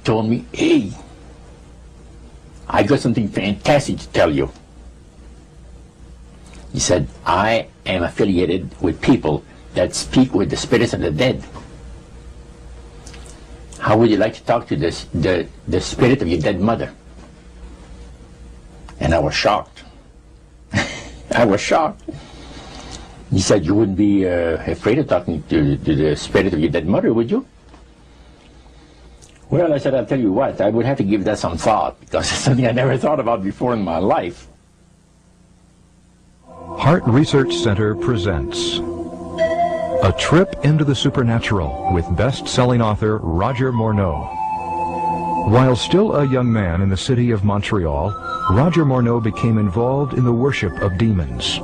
told me, hey, I got something fantastic to tell you. He said, I am affiliated with people that speak with the spirits of the dead. How would you like to talk to the spirit of your dead mother? And I was shocked. I was shocked. He said, you wouldn't be afraid of talking to the spirit of your dead mother, would you? Well, I said, I'll tell you what, I would have to give that some thought, because it's something I never thought about before in my life. Heart Research Center presents A Trip into the Supernatural with best-selling author Roger Morneau. While still a young man in the city of Montreal, Roger Morneau became involved in the worship of demons.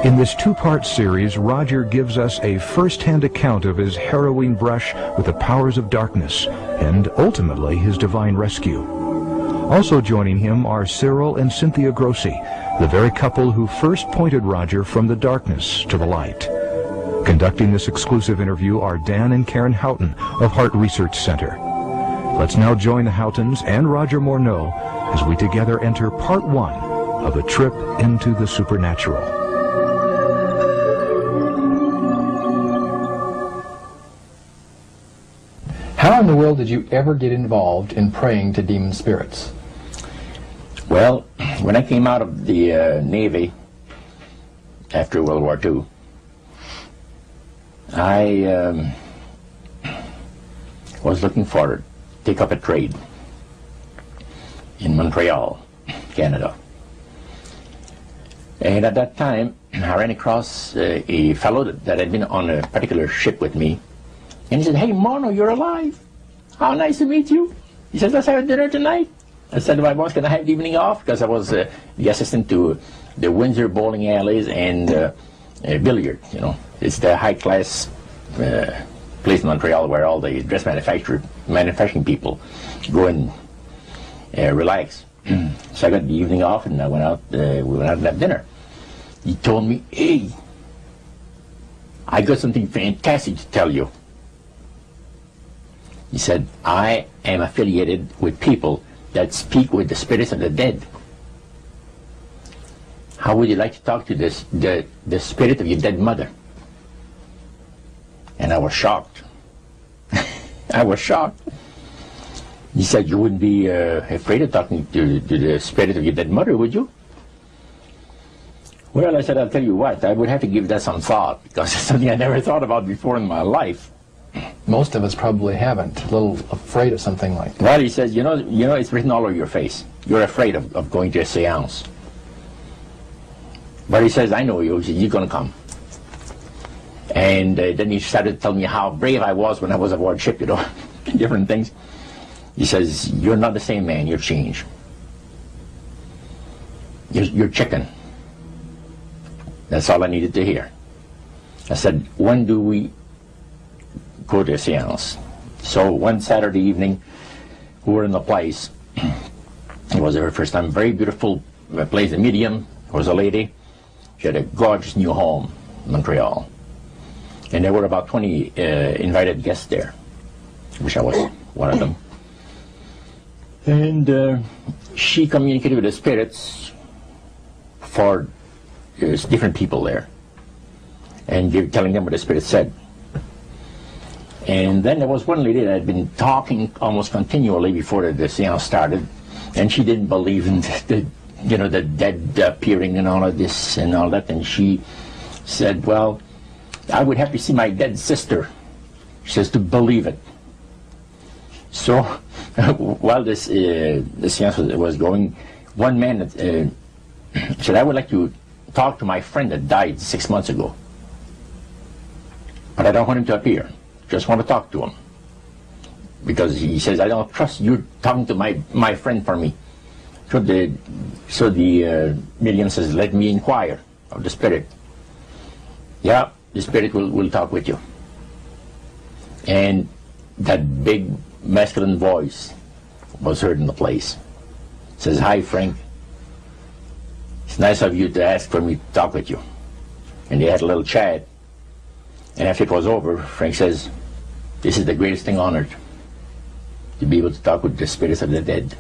In this two-part series, Roger gives us a first-hand account of his harrowing brush with the powers of darkness and ultimately his divine rescue. Also joining him are Cyril and Cynthia Grossi, the very couple who first pointed Roger from the darkness to the light. Conducting this exclusive interview are Dan and Karen Houghton of Heart Research Center. Let's now join the Houghtons and Roger Morneau as we together enter part one of A Trip into the Supernatural. How in the world did you ever get involved in praying to demon spirits? Well, when I came out of the Navy after World War II, I was looking for to take up a trade in Montreal, Canada. And at that time, I ran across a fellow that had been on a particular ship with me. And he said, hey, Morno, you're alive. How nice to meet you. He says, let's have dinner tonight. I said to my boss, can I have the evening off? Because I was the assistant to the Windsor bowling alleys and billiard, you know. It's the high-class place in Montreal where all the dress manufacturing people go and relax. So I got the evening off, and I went out, we went out and had dinner. He told me, hey, I got something fantastic to tell you. He said, I am affiliated with people that speak with the spirits of the dead. How would you like to talk to the spirit of your dead mother? And I was shocked. I was shocked. He said, you wouldn't be afraid of talking to the spirit of your dead mother, would you? Well, I said, I'll tell you what, I would have to give that some thought, because it's something I never thought about before in my life. Most of us probably haven't. A little afraid of something like that. Well, he says, you know, it's written all over your face. You're afraid of going to a seance. But he says, I know you. He says, you're going to come. And then he started to tell me how brave I was when I was aboard ship, you know, different things. He says, you're not the same man. You're changed. You're chicken. That's all I needed to hear. I said, when do we go to a seance? So one Saturday evening, we were in the place. It was our first time. Very beautiful place. A medium was a lady. She had a gorgeous new home in Montreal. And there were about 20 invited guests there, which I was one of them. And she communicated with the spirits for different people there, and telling them what the spirit said. And then there was one lady that had been talking almost continually before the seance started, and she didn't believe in the dead appearing and all of this and all that, and she said, well, I would have to see my dead sister, she says, to believe it. So while this the seance was going, one man said, I would like to talk to my friend that died 6 months ago, but I don't want him to appear. Just want to talk to him, because he says, I don't trust you talking to my friend for me. So the medium says, let me inquire of the spirit. Yeah, the spirit will talk with you. And that big masculine voice was heard in the place. It says, hi Frank, it's nice of you to ask for me to talk with you. And they had a little chat, and after it was over, Frank says, this is the greatest thing on earth. to be able to talk with the spirits of the dead.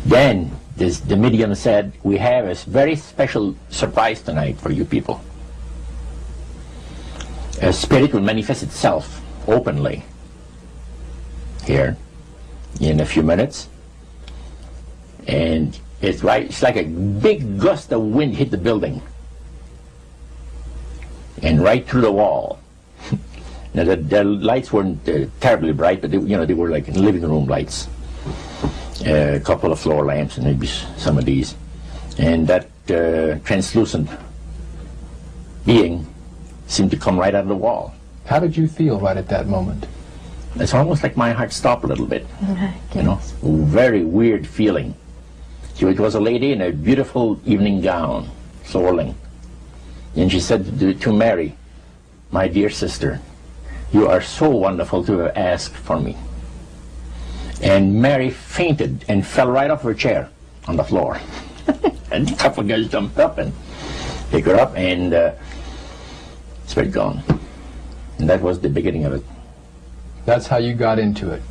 Then the medium said, we have a very special surprise tonight for you people. A spirit will manifest itself openly here in a few minutes, and it's like a big gust of wind hit the building and right through the wall. Now the lights weren't terribly bright, but they were like living room lights, a couple of floor lamps and maybe some of these, and that translucent being seemed to come right out of the wall. How did you feel right at that moment? It's almost like my heart stopped a little bit. Very weird feeling. So it was a lady in a beautiful evening gown, swirling. And she said to Mary, my dear sister, you are so wonderful to have asked for me. And Mary fainted and fell right off her chair on the floor. And a couple of guys jumped up and picked her up, and spirit gone. And that was the beginning of it. That's how you got into it.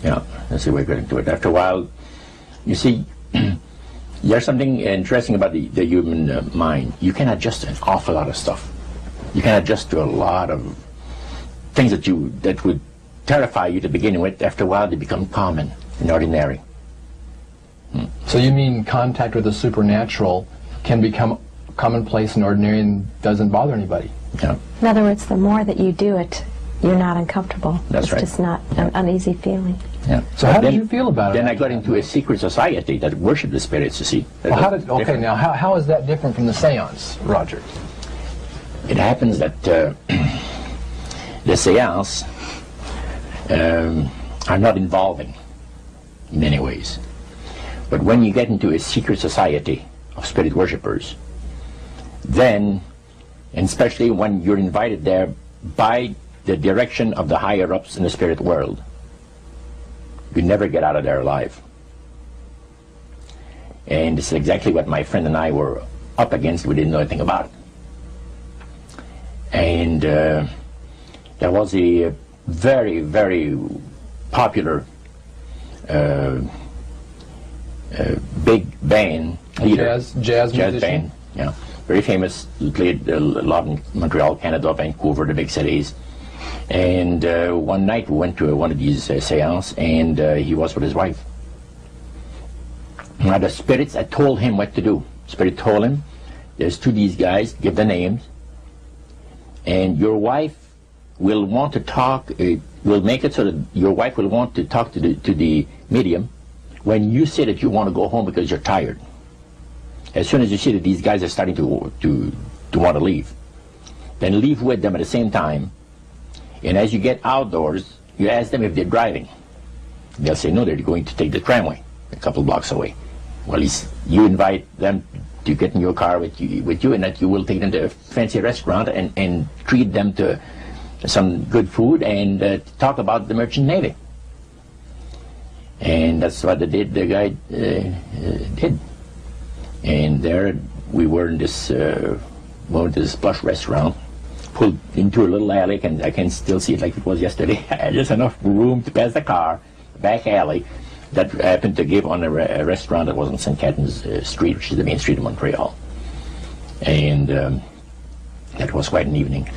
Yeah, that's the way I got into it. After a while, you see, there's something interesting about the human mind. You can adjust to an awful lot of stuff. You can adjust to a lot of things that would terrify you to begin with. After a while, they become common and ordinary. So you mean contact with the supernatural can become commonplace and ordinary and doesn't bother anybody? Yeah. In other words, the more that you do it, you're not uncomfortable. That's right. It's just not an uneasy feeling. Yeah. So how did you feel about it? Then I got into a secret society that worshipped the spirits, you see. Well, now how is that different from the seance, Roger? It happens that the seance are not involving in many ways. But when you get into a secret society of spirit worshippers, then, and especially when you're invited there by the direction of the higher-ups in the spirit world, you never get out of there alive. And this is exactly what my friend and I were up against. We didn't know anything about it. And there was a very, very popular big band leader. Jazz musician? Band, yeah. Very famous, played a lot in Montreal, Canada, Vancouver, the big cities. And one night we went to one of these seances, and he was with his wife. Now the spirits had told him what to do. Spirit told him, there's two of these guys, give the names, and your wife will want to talk, will make it so that your wife will want to talk to the medium when you say that you want to go home because you're tired. As soon as you see that these guys are starting to want to leave, then leave with them at the same time. And as you get outdoors, you ask them if they're driving. They'll say, no, they're going to take the tramway a couple blocks away. Well, you invite them to get in your car with you, and that you will take them to a fancy restaurant and treat them to some good food and talk about the merchant navy. And that's what the guy did. And there we were in this plush restaurant, pulled into a little alley, and I can still see it like it was yesterday. Just enough room to pass the car, back alley, that happened to give on a restaurant that was on St. Catharines Street, which is the main street of Montreal. And that was quite an evening.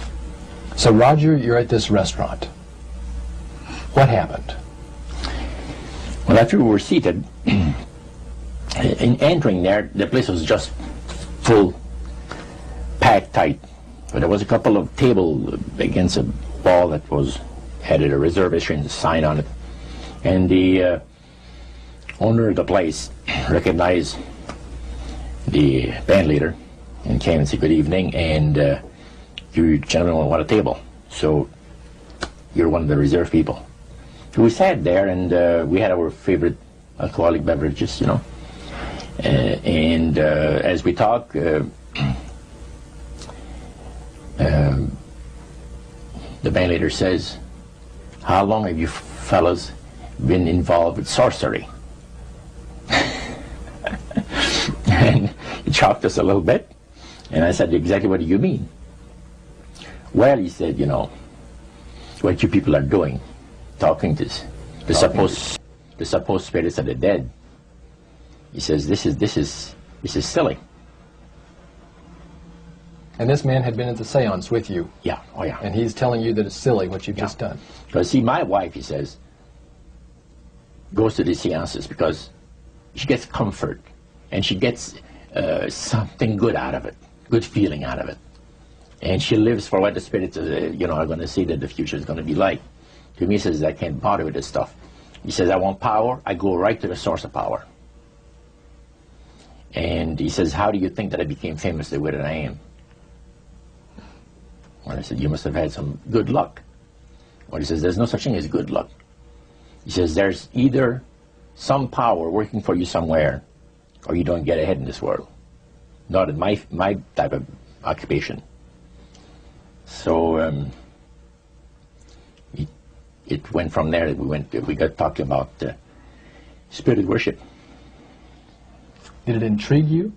So Roger, you're at this restaurant. What happened? Well, after we were seated, in entering there, the place was just full, packed tight. But there was a couple of tables against a wall that had a reservation sign on it. And the owner of the place recognized the band leader and came and said, good evening, and you gentlemen want a table. So you're one of the reserved people. So we sat there, and we had our favorite alcoholic beverages, you know. And as we talked, the band leader says, how long have you fellas been involved with sorcery? And it shocked us a little bit. And I said, exactly what do you mean? Well, he said, you know, what you people are doing, talking to the supposed spirits of the dead. He says, this is silly. And this man had been at the seance with you. Yeah, oh yeah. And he's telling you that it's silly what you've just done. Because see, my wife, he says, goes to these seances because she gets comfort and she gets something good out of it, good feeling out of it. And she lives for what the spirits, are going to see that the future is going to be like. To me, he says, I can't bother with this stuff. He says, I want power. I go right to the source of power. And he says, how do you think that I became famous the way that I am? Well, I said, you must have had some good luck. Well, he says, there's no such thing as good luck. He says, there's either some power working for you somewhere, or you don't get ahead in this world. Not in my type of occupation. So it went from there. We got talking about spirit worship. Did it intrigue you?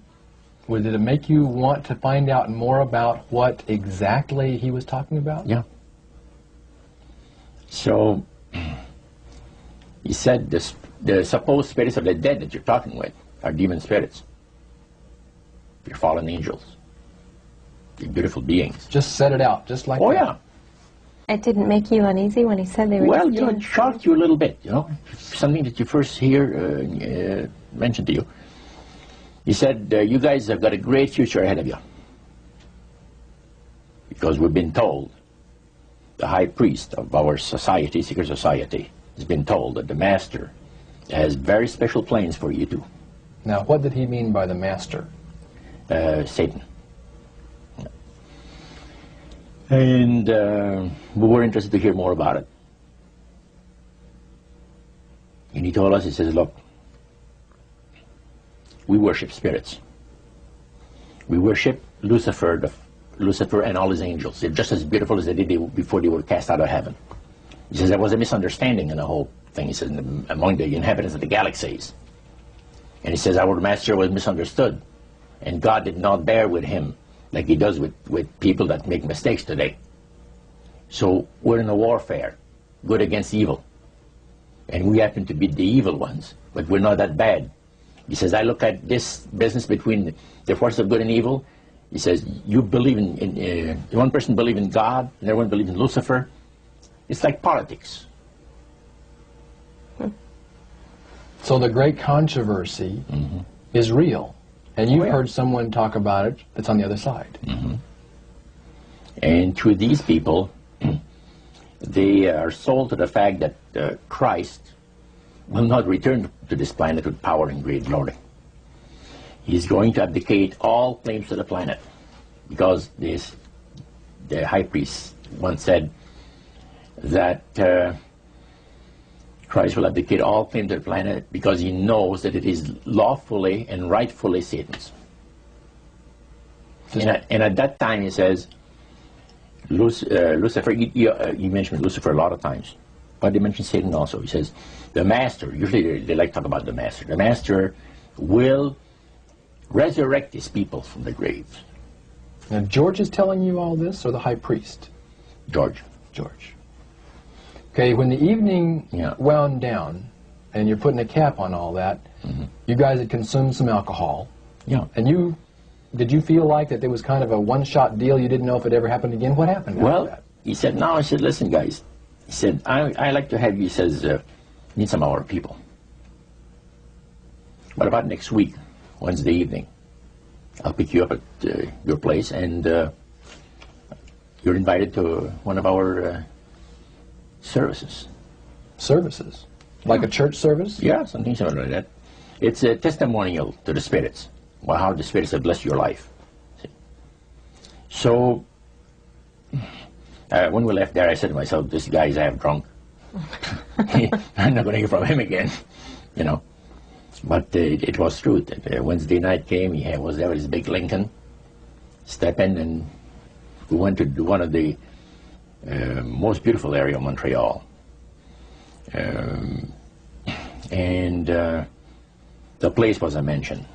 Or did it make you want to find out more about what exactly he was talking about? Yeah. So he said the supposed spirits of the dead that you're talking with are demon spirits. They're fallen angels. They're beautiful beings. Just set it out, just like that. Oh, yeah. It didn't make you uneasy when he said they were Well, just it shocked you a little bit, something that you first hear mentioned to you. He said, you guys have got a great future ahead of you. Because we've been told, the high priest of our society, secret society, has been told that the master has very special plans for you too. Now, what did he mean by the master? Satan. And we were interested to hear more about it. And he told us, he says, look, we worship spirits. We worship Lucifer and all his angels. They're just as beautiful as they did before they were cast out of heaven. He says there was a misunderstanding in the whole thing. He says among the inhabitants of the galaxies. And he says our master was misunderstood. And God did not bear with him like he does with people that make mistakes today. So we're in a warfare, good against evil. And we happen to be the evil ones, but we're not that bad. He says, I look at this business between the forces of good and evil. He says, you believe in one person believes in God, and everyone believes in Lucifer. It's like politics. So the great controversy is real. And you've yeah. heard someone talk about it that's on the other side. And to these people, they are sold to the fact that Christ will not return to this planet with power and great glory. He's going to abdicate all claims to the planet, because the high priest once said that Christ will abdicate all claim to the planet because he knows that it is lawfully and rightfully Satan's. And at that time, he says, Lucifer, you mentioned Lucifer a lot of times, but they mention Satan also. He says, the master, usually they like to talk about the master will resurrect his people from the graves. Now, George is telling you all this, or the high priest? George. Okay, when the evening wound down, and you're putting a cap on all that, you guys had consumed some alcohol. Yeah. And did you feel like that there was kind of a one-shot deal? You didn't know if it ever happened again? What happened after that? He said, no, I said, listen, guys. He said, I like to have you, he says, meet some of our people. What about next week, Wednesday evening? I'll pick you up at your place, and you're invited to one of our services. Services? Like a church service? Yeah, something similar to that. It's a testimonial to the spirits, well, how the spirits have blessed your life. See? So, when we left there, I said to myself, this guy is half drunk. I'm not going to hear from him again, But it was true. Wednesday night came, he was there with his big Lincoln, step in, and we went to one of the most beautiful area of Montreal. And the place was a mansion.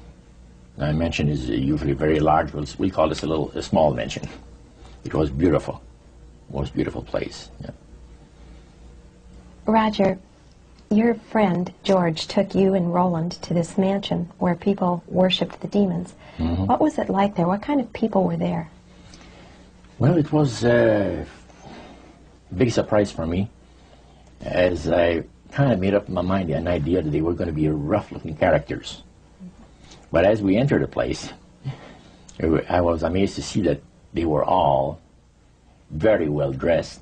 Now, a mansion is usually very large. We call this a small mansion. It was beautiful. Most beautiful place. Yeah. Roger, your friend George took you and Roland to this mansion where people worshipped the demons. Mm-hmm. What was it like there? What kind of people were there? Well, it was a big surprise for me, as I kind of made up in my mind an idea that they were going to be rough-looking characters. But as we entered the place, I was amazed to see that they were all very well dressed,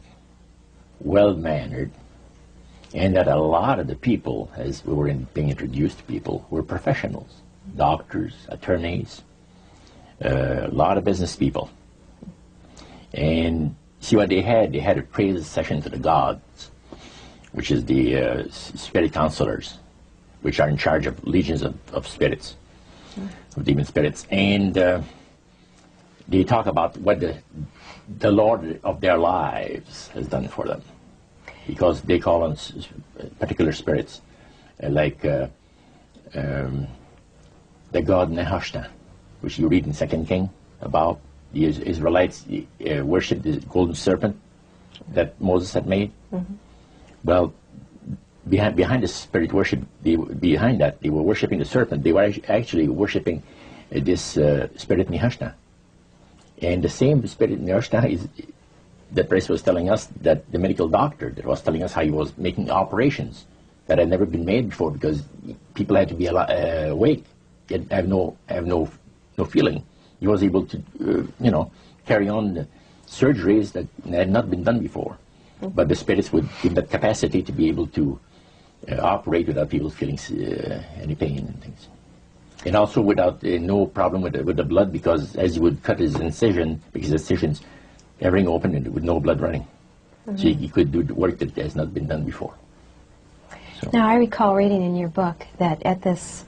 well mannered, and that a lot of the people, as we were being introduced to people, were professionals, doctors, attorneys, a lot of business people. And see what they had? They had a praise session to the gods, which is the spirit counselors, which are in charge of legions of spirits, of demon spirits. And they talk about what the Lord of their lives has done for them, because they call on particular spirits, like the god Nehushtan, which you read in 2 King about. The Israelites worshipped the golden serpent that Moses had made. Mm-hmm. Well, behind the spirit worship, behind that, they were worshipping the serpent. They were actually worshipping this spirit Nehushtan. And the same spirit Nehushtan is that priest was telling us, that the medical doctor that was telling us how he was making operations that had never been made before, because people had to be awake, have no feeling. He was able to, carry on the surgeries that had not been done before. Mm-hmm. But the spirits would give that capacity to be able to operate without people feeling any pain and things. And also without no problem with the blood, because as he would cut his incision, because his incisions, everything open and with no blood running. Mm-hmm. So he could do the work that has not been done before. So. Now, I recall reading in your book that at this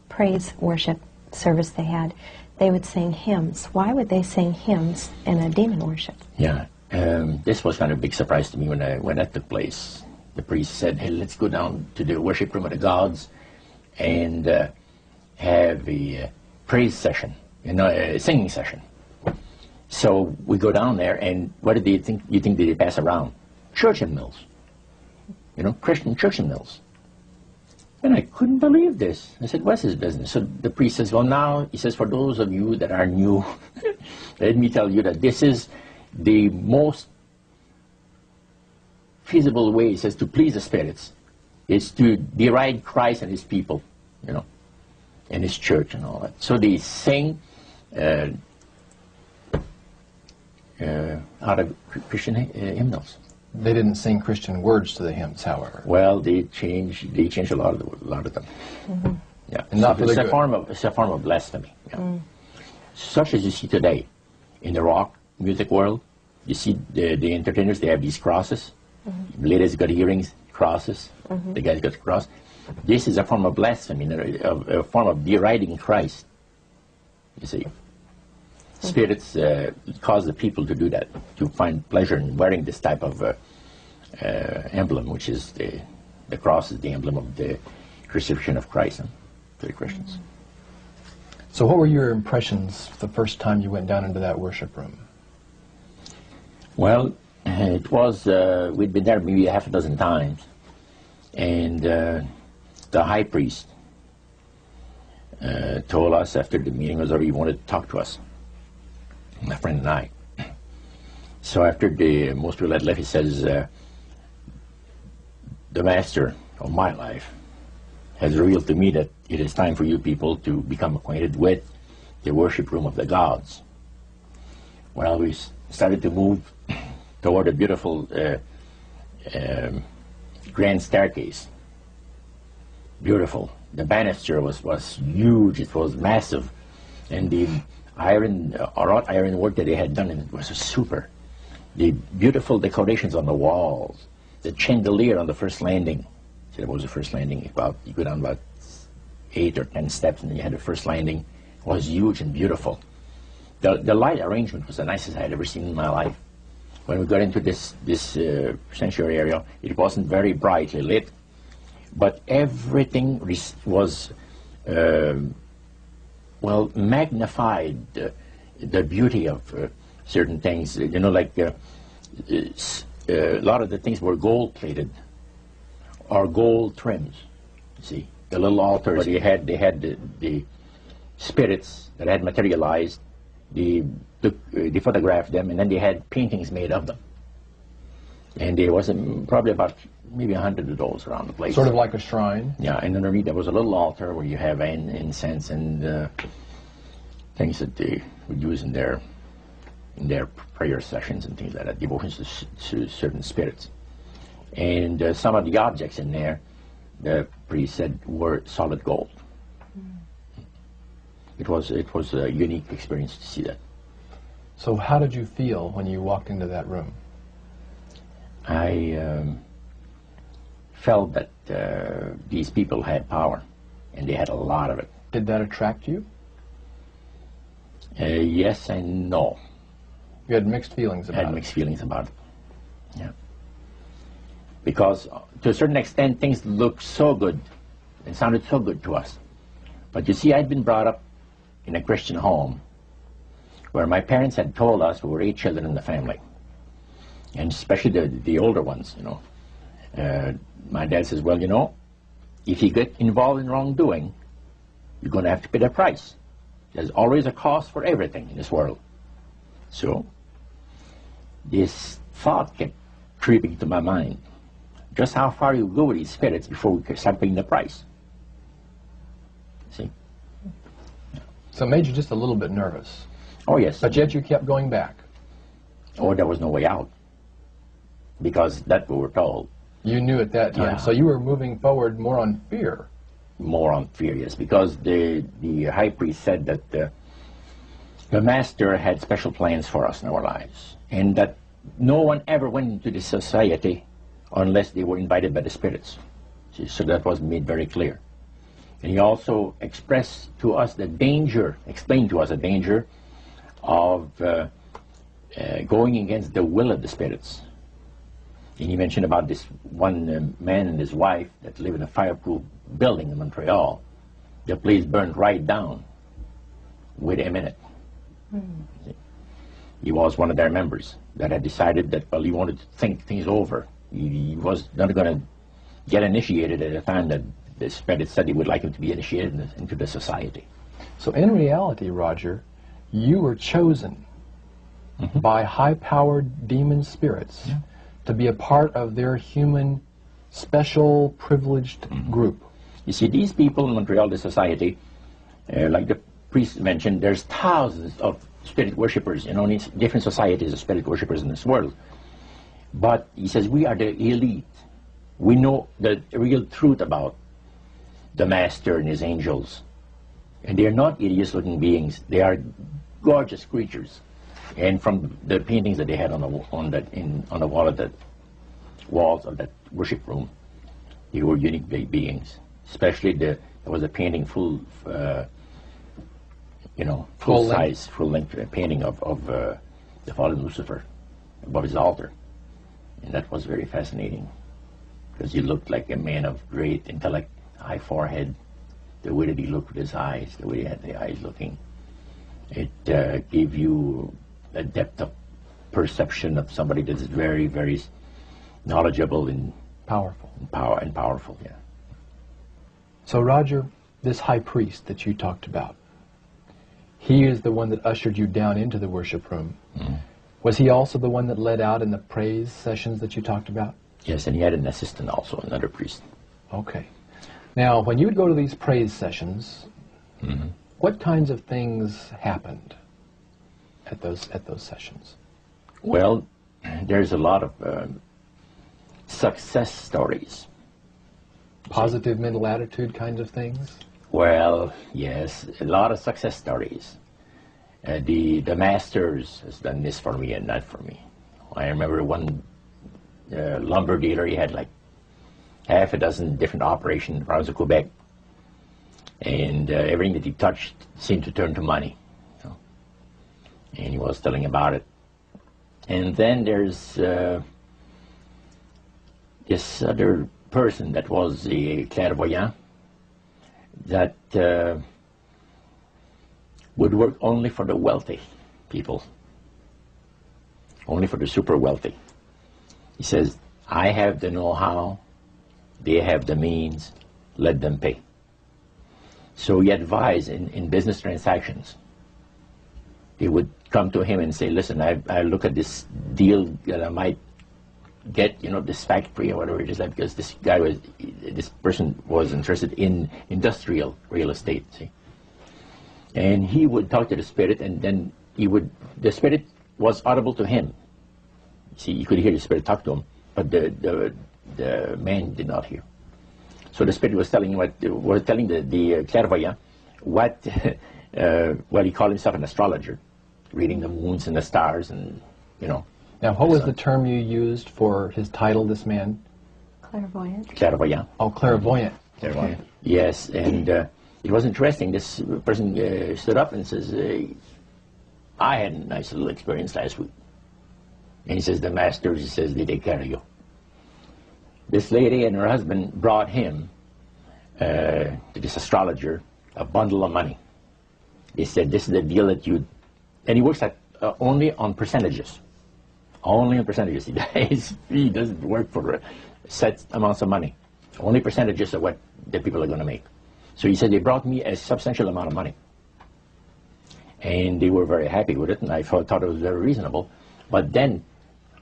praise worship service they had, they would sing hymns. Why would they sing hymns in a demon worship? Yeah, this was kind of a big surprise to me when that took place. The priest said, hey, let's go down to the worship room of the gods and have a praise session, a singing session. So we go down there, and what did you think they pass around? Church hymnals, Christian church hymnals. And I couldn't believe this. I said, what's his business? So the priest says, well, now, he says, for those of you that are new, let me tell you that this is the most feasible way, he says, to please the spirits, is to deride Christ and his people, and his church and all that. So they sing out of Christian hymnals. They didn't sing Christian words to the hymns, however. Well, they changed a lot of them. Mm-hmm. Yeah, and not it's a form of blasphemy. Yeah. Mm. Such as you see today in the rock music world. You see the entertainers, they have these crosses. Mm-hmm. Ladies got earrings, crosses. Mm-hmm. The guys got the cross. This is a form of blasphemy, a form of deriding Christ. You see. Spirits cause the people to do that, to find pleasure in wearing this type of emblem, which is the cross is the emblem of the crucifixion of Christ to the Christians. So what were your impressions the first time you went down into that worship room? Well, it was, we'd been there maybe half a dozen times, and the high priest told us after the meeting was over, he wanted to talk to us, my friend and I. So after most people had left, he says, the master of my life has revealed to me that it is time for you people to become acquainted with the worship room of the gods. Well, we started to move toward a beautiful grand staircase. Beautiful. The banister was huge, it was massive, and the wrought iron work that they had done in it was super. The beautiful decorations on the walls, the chandelier on the first landing. So that was the first landing. You go down about 8 or 10 steps, and then you had the first landing. It was huge and beautiful. The light arrangement was the nicest I had ever seen in my life. When we got into this sanctuary area, it wasn't very brightly lit, but everything was magnified the beauty of certain things. Like a lot of the things were gold-plated, are gold trims. You see, the little altars. But they had the spirits that had materialized. They photographed them, and then they had paintings made of them. And there was probably about maybe 100 of those around the place. Sort of like a shrine. Yeah, and underneath there was a little altar where you have incense and things that they would use in their prayer sessions and things like that, devotions to certain spirits. And some of the objects in there, the priest said, were solid gold. It was a unique experience to see that. So how did you feel when you walked into that room? I felt that these people had power, and they had a lot of it. Did that attract you? Yes and no. You had mixed feelings about it? I had mixed feelings about it, yeah. Because to a certain extent, things looked so good and sounded so good to us. But you see, I'd been brought up in a Christian home where my parents had told us we were 8 children in the family. And especially the older ones, you know. My dad says, well, you know, if you get involved in wrongdoing, you're going to have to pay the price. There's always a cost for everything in this world. So this thought kept creeping to my mind. Just how far you go with these spirits before we start paying the price. See? So it made you just a little bit nervous. Oh, yes. But yet you kept going back. Oh, there was no way out. Because that's what we're told. You knew at that time. Yeah. So you were moving forward more on fear. More on fear, yes. Because the high priest said that the master had special plans for us in our lives. And that no one ever went into the society unless they were invited by the spirits. See, so that was made very clear. And he also expressed to us the danger, explained to us the danger of going against the will of the spirits. And he mentioned about this one man and his wife that live in a fireproof building in Montreal. The place burned right down within a minute. He was one of their members that had decided that, well, he wanted to think things over. He was not going to get initiated at a time that the spirit said he would like him to be initiated into the society. So in reality, Roger, you were chosen by high-powered demon spirits to be a part of their human, special, privileged group. You see, these people in Montreal, the society, like the priest mentioned, there's thousands of spirit worshippers in only different societies of spirit worshippers in this world. But he says we are the elite. We know the real truth about the master and his angels. And they are not hideous-looking beings. They are gorgeous creatures. And from the paintings that they had on the wall of the walls of that worship room, they were unique beings. Especially there was a painting full size, full-length painting of the fallen Lucifer above his altar. And that was very fascinating, because he looked like a man of great intellect, high forehead, the way that he looked with his eyes, the way he had the eyes looking. It gave you a depth of perception of somebody that is very, very knowledgeable and powerful. Powerful, yeah. So Roger, this high priest that you talked about, he is the one that ushered you down into the worship room. Was he also the one that led out in the praise sessions that you talked about? Yes, and he had an assistant also, another priest. Okay. Now, when you would go to these praise sessions, what kinds of things happened at those sessions? Well, there's a lot of success stories. Positive mental attitude kinds of things? Well, yes, a lot of success stories. The masters has done this for me and that for me. I remember one lumber dealer, he had like half a dozen different operations around Quebec, and everything that he touched seemed to turn to money. You know? And he was telling about it. And then there's this other person that was a clairvoyant that would work only for the wealthy people, only for the super wealthy. He says, I have the know-how, They have the means. Let them pay. So he advised in business transactions. They would come to him and say, listen, I look at this deal that I might get, you know, this factory or whatever it is, because this person was interested in industrial real estate, see. And he would talk to the spirit, and then the spirit was audible to him. See, you could hear the spirit talk to him, but the man did not hear. So the spirit was telling the clairvoyant what, well, he called himself an astrologer, reading the moons and the stars, and, you know. Now, what was the term you used for his title, this man? Clairvoyant. Clairvoyant. Oh, clairvoyant. Clairvoyant. Okay. Yes, and it was interesting. This person stood up and says, I had a nice little experience last week. And he says, the master, he says, they take care of you. This lady and her husband brought him, to this astrologer, a bundle of money. They said, this is the deal that you... And he works at only on percentages. Only on percentages. He doesn't work for set amounts of money. Only percentages of what the people are going to make. So he said, they brought me a substantial amount of money. And they were very happy with it, and I thought it was very reasonable. But then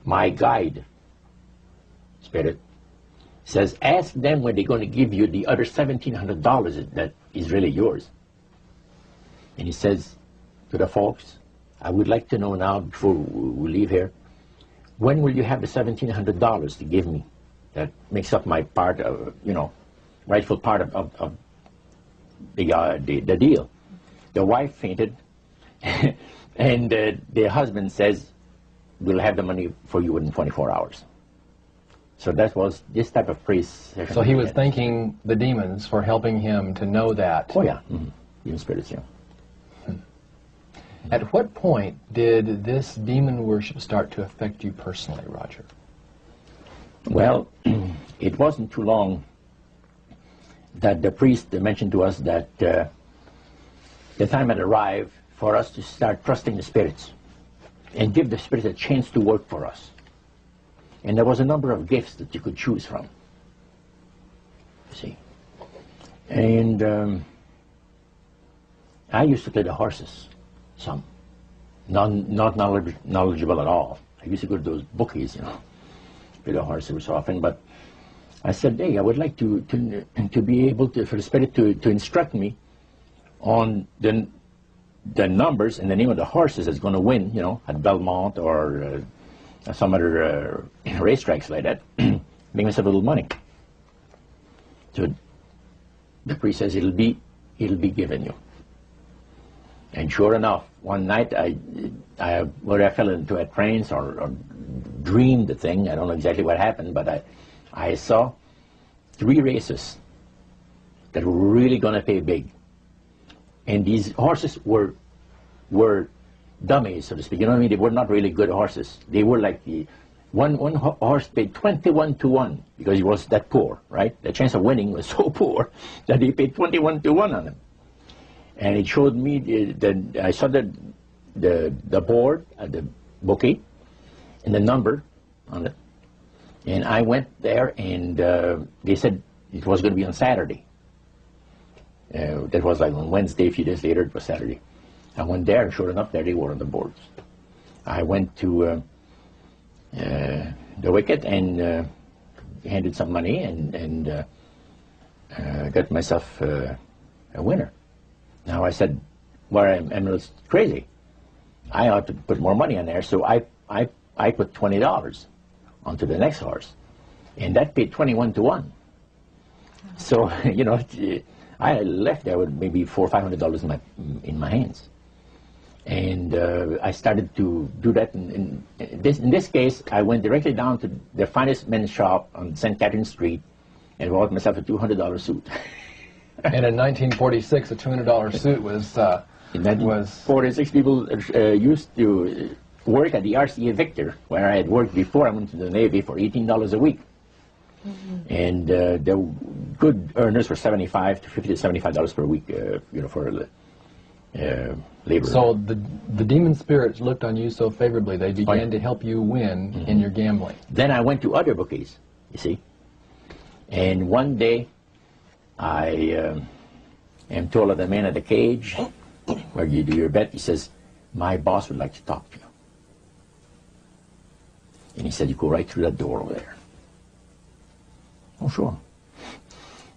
my guide, spirit, says, ask them when they're going to give you the other $1,700 that is really yours. And he says to the folks, I would like to know now, before we leave here, when will you have the $1,700 to give me? That makes up my part of, you know, rightful part of the deal. The wife fainted, and the husband says, we'll have the money for you within 24 hours. So that was this type of priest. So he was thanking the demons for helping him to know that. Oh, yeah. Mm-hmm. Even spirits, yeah. At what point did this demon worship start to affect you personally, Roger? Well, it wasn't too long that the priest mentioned to us that the time had arrived for us to start trusting the spirits and give the spirits a chance to work for us. And there was a number of gifts that you could choose from, you see. And I used to play the horses, some. Not knowledgeable at all. I used to go to those bookies, you know, play the horse every so often. But I said, hey, I would like to be able to, for the spirit to instruct me on the numbers and the name of the horses that's going to win, you know, at Belmont or some other racetracks like that. Make myself a little money. So the priest says, it'll be given you. And sure enough, one night whether I fell into a trance or dreamed the thing, I don't know exactly what happened, but I saw 3 races that were really going to pay big. And these horses were dummies, so to speak. You know what I mean? They were not really good horses. They were like one horse paid 21 to 1 because he was that poor, right? The chance of winning was so poor that they paid 21 to 1 on him. And it showed me I saw the board at the bookie and the number on it. And I went there, and they said it was going to be on Saturday. That was like on Wednesday. A few days later, it was Saturday. I went there, and sure enough, there they were on the boards. I went to the wicket and handed some money and got myself a winner. Now I said, well, I'm crazy. I ought to put more money on there, so I put $20 onto the next horse, and that paid 21 to 1. So you know, I left there with maybe $400 or $500 in my hands, and I started to do that. In this case, I went directly down to the finest men's shop on St. Catherine Street and bought myself a $200 suit. And in 1946, a $200 suit was... In 1946, people used to work at the RCA Victor, where I had worked before I went to the Navy, for $18 a week. Mm-hmm. And the good earners were $75 to $50 to $75 per week, you know, for labor. So the demon spirits looked on you so favorably, they began to help you win in your gambling. Then I went to other bookies, you see. And one day, I am told of the man at the cage where you do your bet. He says, my boss would like to talk to you. And he said, you go right through that door over there. Oh, sure.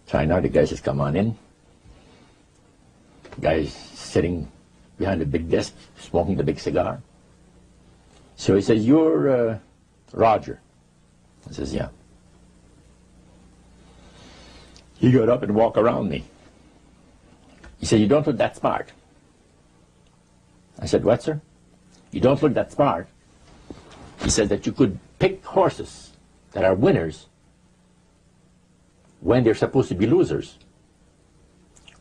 So I know the guy says, come on in. The guy's sitting behind the big desk, smoking the big cigar. So he says, you're Roger. I says, yeah. He got up and walked around me. He said, you don't look that smart. I said, what, sir? You don't look that smart. He said that you could pick horses that are winners when they're supposed to be losers.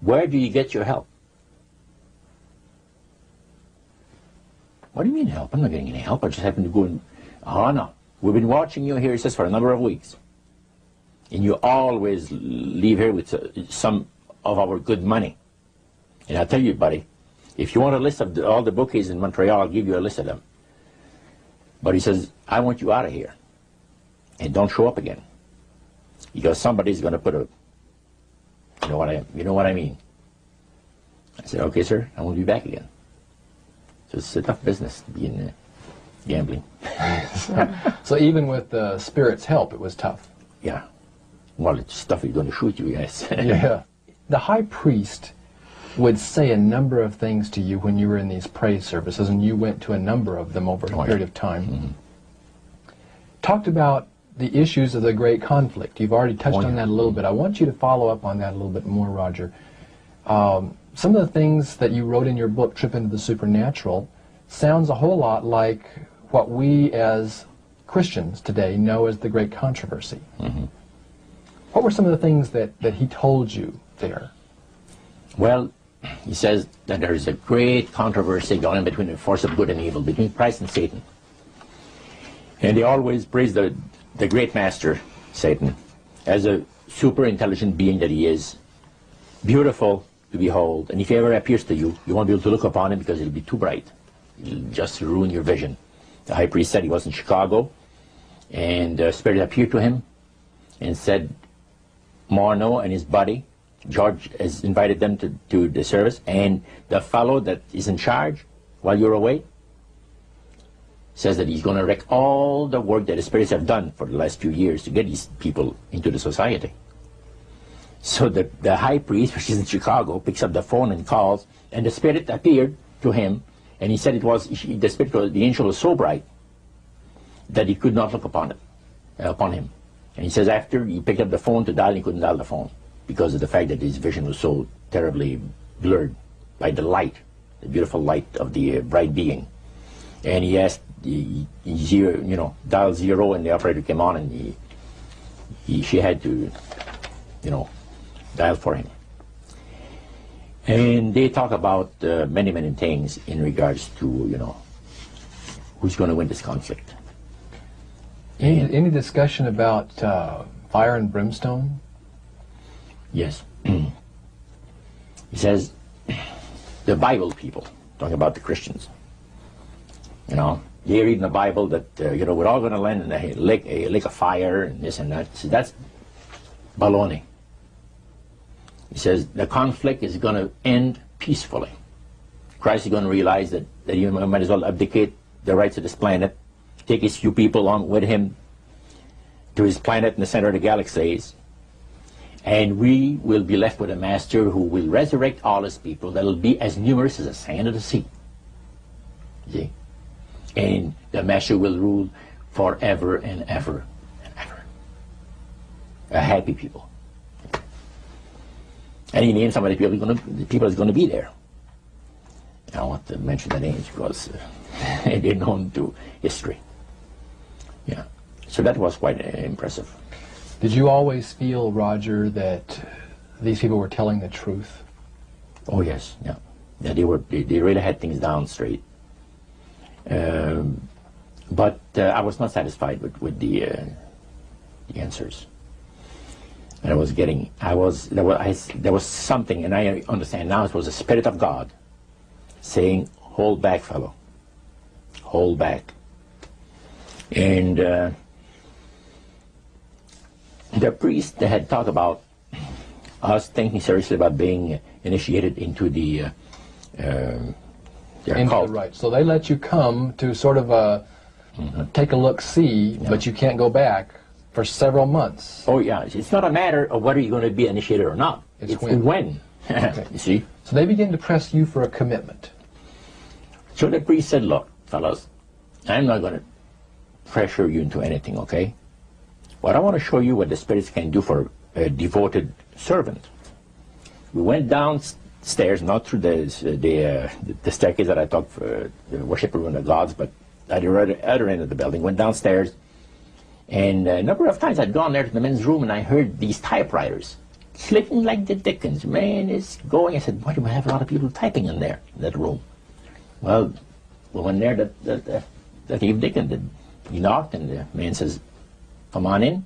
Where do you get your help? What do you mean help? I'm not getting any help. I just happen to go and, oh no. We've been watching you here, he says, for a number of weeks. And you always leave here with some of our good money. And I'll tell you, buddy, if you want a list of all the bookies in Montreal, I'll give you a list of them. But he says, I want you out of here. And don't show up again. Because somebody's going to put a, you know what I mean. I said, okay, sir, I won't be back again. So it's a tough business to be in gambling. So even with the spirit's help, it was tough. Yeah. Well, it's stuff he's going to shoot you, yes. Yeah. The high priest would say a number of things to you when you were in these praise services, and you went to a number of them over a period of time. Mm-hmm. Talked about the issues of the great conflict. You've already touched on that a little bit. I want you to follow up on that a little bit more, Roger. Some of the things that you wrote in your book, Trip into the Supernatural, sounds a whole lot like what we as Christians today know as the Great Controversy. Mm-hmm. What were some of the things that he told you there? Well, he says that there is a great controversy going on between the force of good and evil, between Christ and Satan. And they always praise the great master, Satan, as a super intelligent being that he is, beautiful to behold. And if he ever appears to you, you won't be able to look upon him because it'll be too bright. It'll just ruin your vision. The high priest said he was in Chicago, and the Spirit appeared to him and said, Morneau and his buddy, George, has invited them to the service, and the fellow that is in charge while you're away says that he's going to wreck all the work that the spirits have done for the last few years to get these people into the society. So the high priest, which is in Chicago, picks up the phone and calls, and the spirit appeared to him, and he said the angel was so bright that he could not look upon him. And he says after he picked up the phone to dial, he couldn't dial the phone because of the fact that his vision was so terribly blurred by the light, the beautiful light of the bright being. And he asked, dial 0, and the operator came on, and she had to, dial for him. And they talk about many, many things in regards to, who's going to win this conflict. Any discussion about fire and brimstone? Yes. He says, the Bible people, talking about the Christians, they read in the Bible that, we're all going to land in a lake of fire and this and that. So that's baloney. He says the conflict is going to end peacefully. Christ is going to realize that he might as well abdicate the rights of this planet, take his few people along with him to his planet in the center of the galaxies, and we will be left with a master who will resurrect all his people that will be as numerous as the sand of the sea. See? And the master will rule forever and ever and ever. A happy people. And he named some of the people that's going to be there. I don't want to mention the names because they're known to history. Yeah. So that was quite impressive. Did you always feel, Roger, that these people were telling the truth? Oh yes, yeah. Yeah, they really had things down straight. But I was not satisfied with the answers. And there was something, and I understand now it was the Spirit of God saying, hold back, fellow. Hold back. And The priest had talked about us thinking seriously about being initiated into the their cult. Right. So they let you come to sort of take a look-see, but you can't go back for several months. Oh yeah, it's not a matter of whether you're going to be initiated or not. It's when. Okay. You see? So they begin to press you for a commitment. So the priest said, look, fellas, I'm not going to pressure you into anything, okay? But I want to show you what the spirits can do for a devoted servant. We went downstairs, not through the staircase that I thought for the worship room of the gods, but at the other end of the building. Went downstairs, and a number of times I'd gone there to the men's room, and I heard these typewriters clicking like the dickens. Man, it's going. I said, why do we have a lot of people typing in there, in that room? Well, we went there that evening, and he knocked, and the man says, come on in.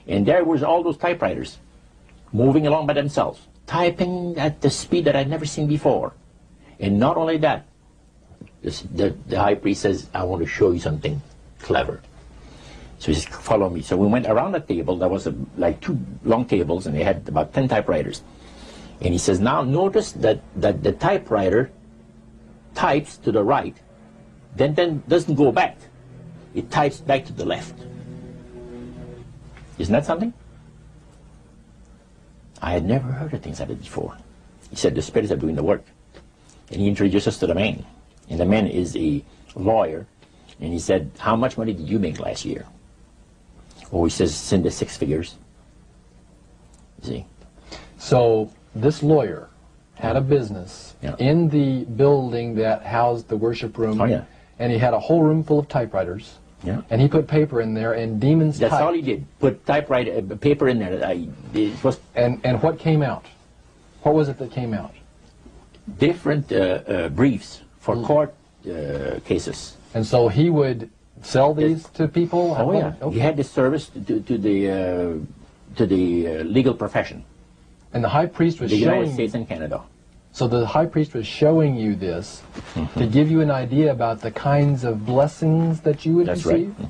And there was all those typewriters moving along by themselves, typing at the speed that I'd never seen before. And not only that, the high priest says, I want to show you something clever. So he says, follow me. So we went around the table. There was like 2 long tables, and they had about 10 typewriters. And he says, now notice that the typewriter types to the right, then doesn't go back. It types back to the left. Isn't that something? I had never heard of things like that before. He said the spirits are doing the work. And he introduced us to the man. And the man is a lawyer. And he said, how much money did you make last year? Oh, he says, it's in the 6 figures. You see? So this lawyer had a business in the building that housed the worship room. Oh, yeah. And he had a whole room full of typewriters. Yeah. And he put paper in there, and demons That's typed. all he did. Put typewriter paper in there. It was And what came out? What was it that came out? different briefs for court cases. And so he would sell these to people? Oh yeah. Okay. He had this service to the legal profession. And the high priest was The showing United States and Canada. So the high priest was showing you this to give you an idea about the kinds of blessings that you would That's receive? right.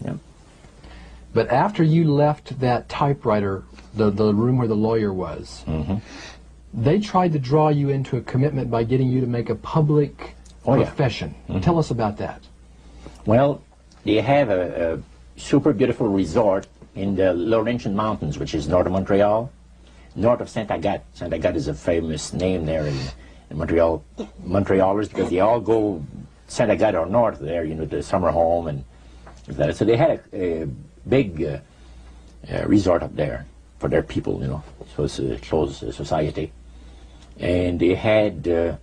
Yeah. But after you left that typewriter, the room where the lawyer was, they tried to draw you into a commitment by getting you to make a public profession. Tell us about that. Well, they have a super beautiful resort in the Laurentian Mountains, which is north of Montreal, north of Saint Agathe. Saint Agathe is a famous name there in Montreal. Montrealers, because they all go Saint Agathe or north there, you know, the summer home and that. So they had a big resort up there for their people, you know. So it's a closed society. And they had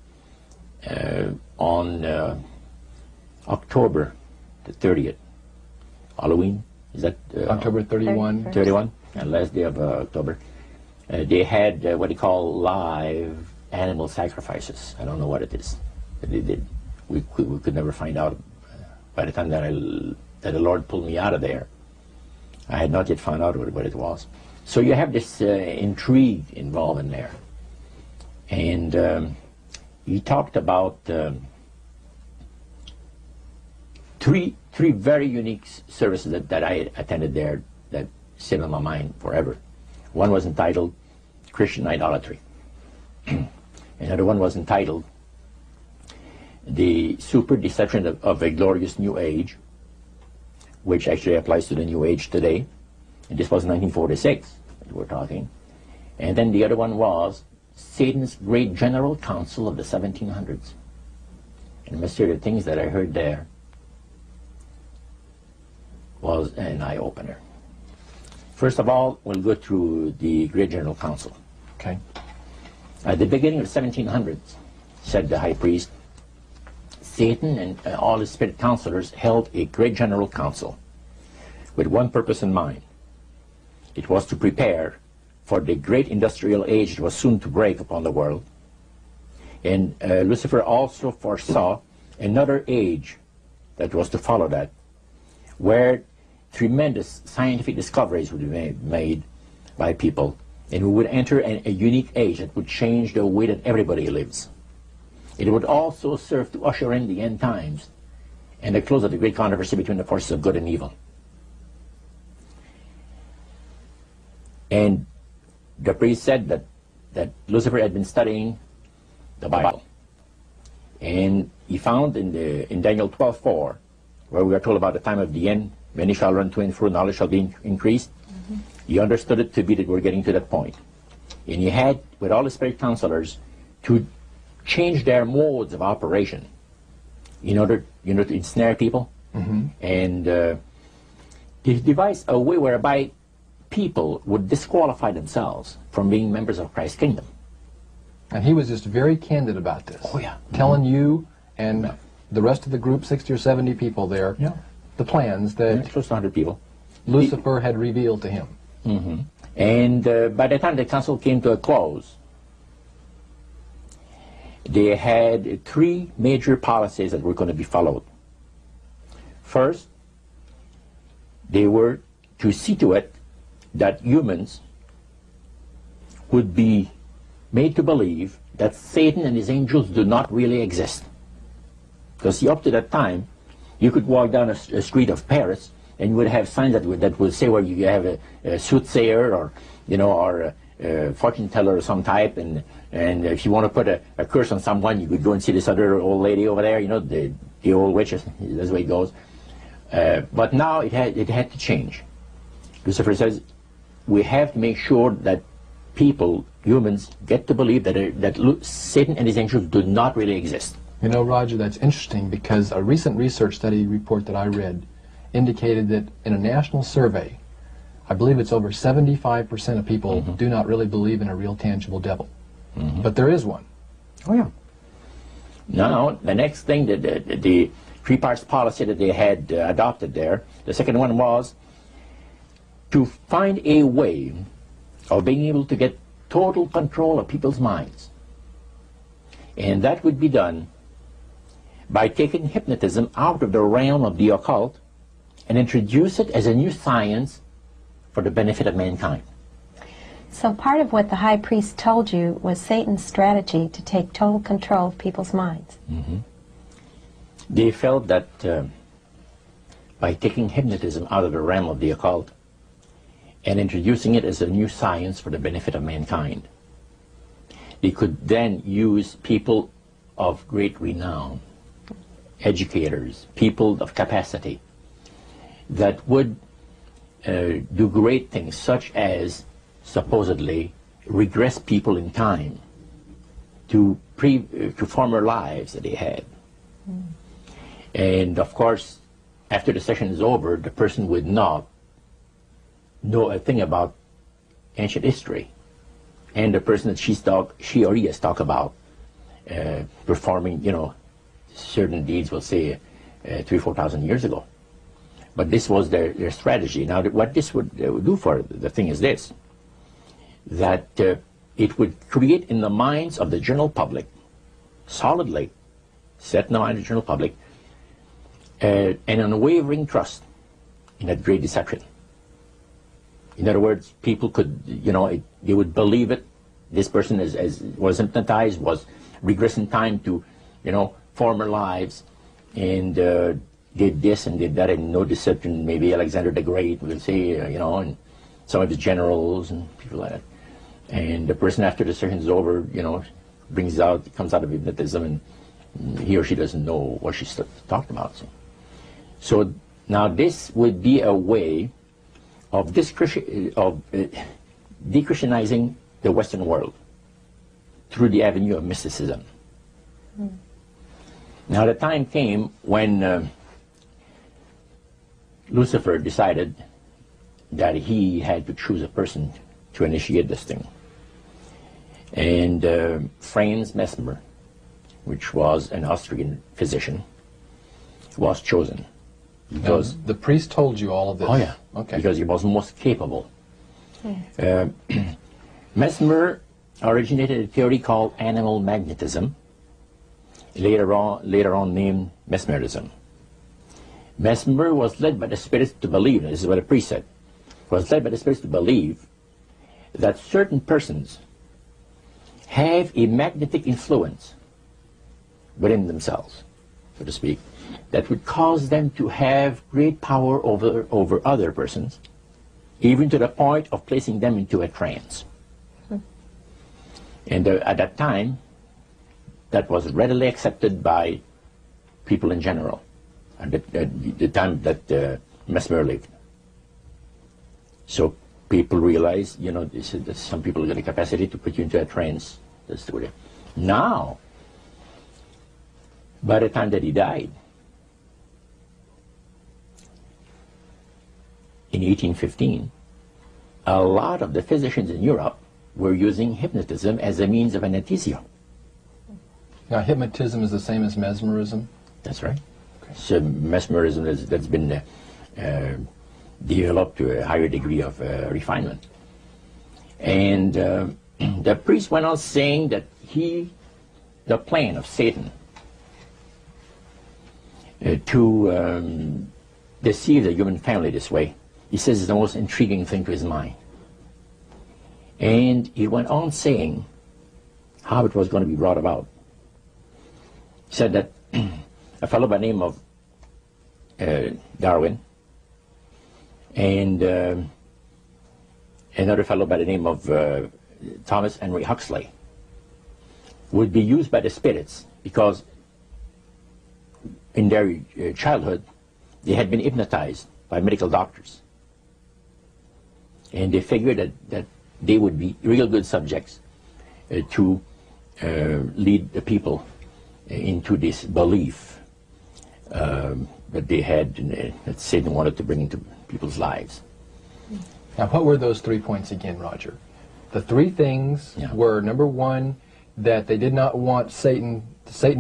on October the 30th, Halloween, is that? October 31. 31, last day of October. They had what they call live animal sacrifices. I don't know what it is, but they did. We could never find out. By the time that the Lord pulled me out of there, I had not yet found out what it was. So you have this intrigue involved in there. And he talked about three very unique services that I attended there that sit on my mind forever. One was entitled Christian Idolatry. Another one was entitled The Super Deception of a Glorious New Age, which actually applies to the New Age today. And this was 1946 that we're talking. And then the other one was Satan's Great General Council of the 1700s. And I must say the things that I heard there was an eye-opener. First of all, we'll go through the Great General Council. Okay. At the beginning of the 1700s, said the high priest, Satan and all his spirit counselors held a Great General Council with one purpose in mind. It was to prepare for the great industrial age that was soon to break upon the world. And Lucifer also foresaw another age that was to follow that, where tremendous scientific discoveries would be made by people, and we would enter a unique age that would change the way that everybody lives. It would also serve to usher in the end times and the close of the great controversy between the forces of good and evil. And the priest said that Lucifer had been studying the Bible. And he found in Daniel 12:4, where we are told about the time of the end, many shall run to and fro, knowledge shall be increased. He understood it to be that we're getting to that point. And he had, with all the spirit counselors, to change their modes of operation in order, to ensnare people. And he devised a way whereby people would disqualify themselves from being members of Christ's kingdom. And he was just very candid about this. Oh, yeah. Telling you and the rest of the group, 60 or 70 people there, the plans that close to 100 people. Lucifer had revealed to him. And by the time the council came to a close, they had three major policies that were going to be followed. First, they were to see to it that humans would be made to believe that Satan and his angels do not really exist. Because up to that time, you could walk down a street of Paris and you would have signs that would say where you have a soothsayer or, or a fortune teller of some type, and if you want to put a curse on someone, you could go and see this other old lady over there, the old witch, that's the way it goes. But now it had to change. Lucifer says, we have to make sure that people, humans, get to believe that Satan and his angels do not really exist. Roger, that's interesting because a recent research study report that I read indicated that in a national survey, I believe it's over 75% of people do not really believe in a real tangible devil. But there is one. Oh, yeah. Now, the next thing, the three parts policy that they had adopted there, the second one was to find a way of being able to get total control of people's minds. And that would be done by taking hypnotism out of the realm of the occult and introduce it as a new science for the benefit of mankind. So part of what the high priest told you was Satan's strategy to take total control of people's minds. They felt that by taking hypnotism out of the realm of the occult and introducing it as a new science for the benefit of mankind, they could then use people of great renown, educators, people of capacity, that would do great things, such as supposedly regress people in time to former lives that they had. And of course, after the session is over, the person would not know a thing about ancient history, and the person that she or he has talked about performing, certain deeds, we'll say 3,000 or 4,000 years ago. But this was their strategy. Now, what this would do for the thing is this, that it would create in the minds of the general public, solidly set in the mind of the general public, an unwavering trust in that great deception. In other words, people could, they would believe it. This person was hypnotized, was regressing time to, former lives, and did this and did that, and no deception. Maybe Alexander the Great, we'll say, and some of his generals and people like that. And the person, after the session is over, comes out of hypnotism, and he or she doesn't know what she's talked about. So now this would be a way of de-Christianizing the Western world through the avenue of mysticism. Now the time came when Lucifer decided that he had to choose a person to initiate this thing. And Franz Mesmer, which was an Austrian physician, was chosen. Because the priest told you all of this? Oh, yeah. Okay. Because he was most capable. Mesmer originated a theory called animal magnetism, later on named mesmerism. Mesmer was led by the spirits to believe, and this is what the priest said, was led by the spirits to believe that certain persons have a magnetic influence within themselves, so to speak, that would cause them to have great power over other persons, even to the point of placing them into a trance. And at that time, that was readily accepted by people in general, at the time that Mesmer lived. So people realized, you know, that some people got the capacity to put you into a trance. That's the way. Now, by the time that he died, in 1815, a lot of the physicians in Europe were using hypnotism as a means of anesthesia. Now, hypnotism is the same as mesmerism? That's right. Okay. So mesmerism that's been developed to a higher degree of refinement. And the priest went on saying that the plan of Satan to deceive the human family this way, he says, is the most intriguing thing to his mind. And he went on saying how it was going to be brought about. He said that a fellow by the name of Darwin and another fellow by the name of Thomas Henry Huxley would be used by the spirits because in their childhood they had been hypnotized by medical doctors. And they figured that they would be real good subjects to lead the people into this belief that they had, that Satan wanted to bring into people's lives. Now, what were those 3 points again, Roger? The 3 things were, number 1, that they did not want Satan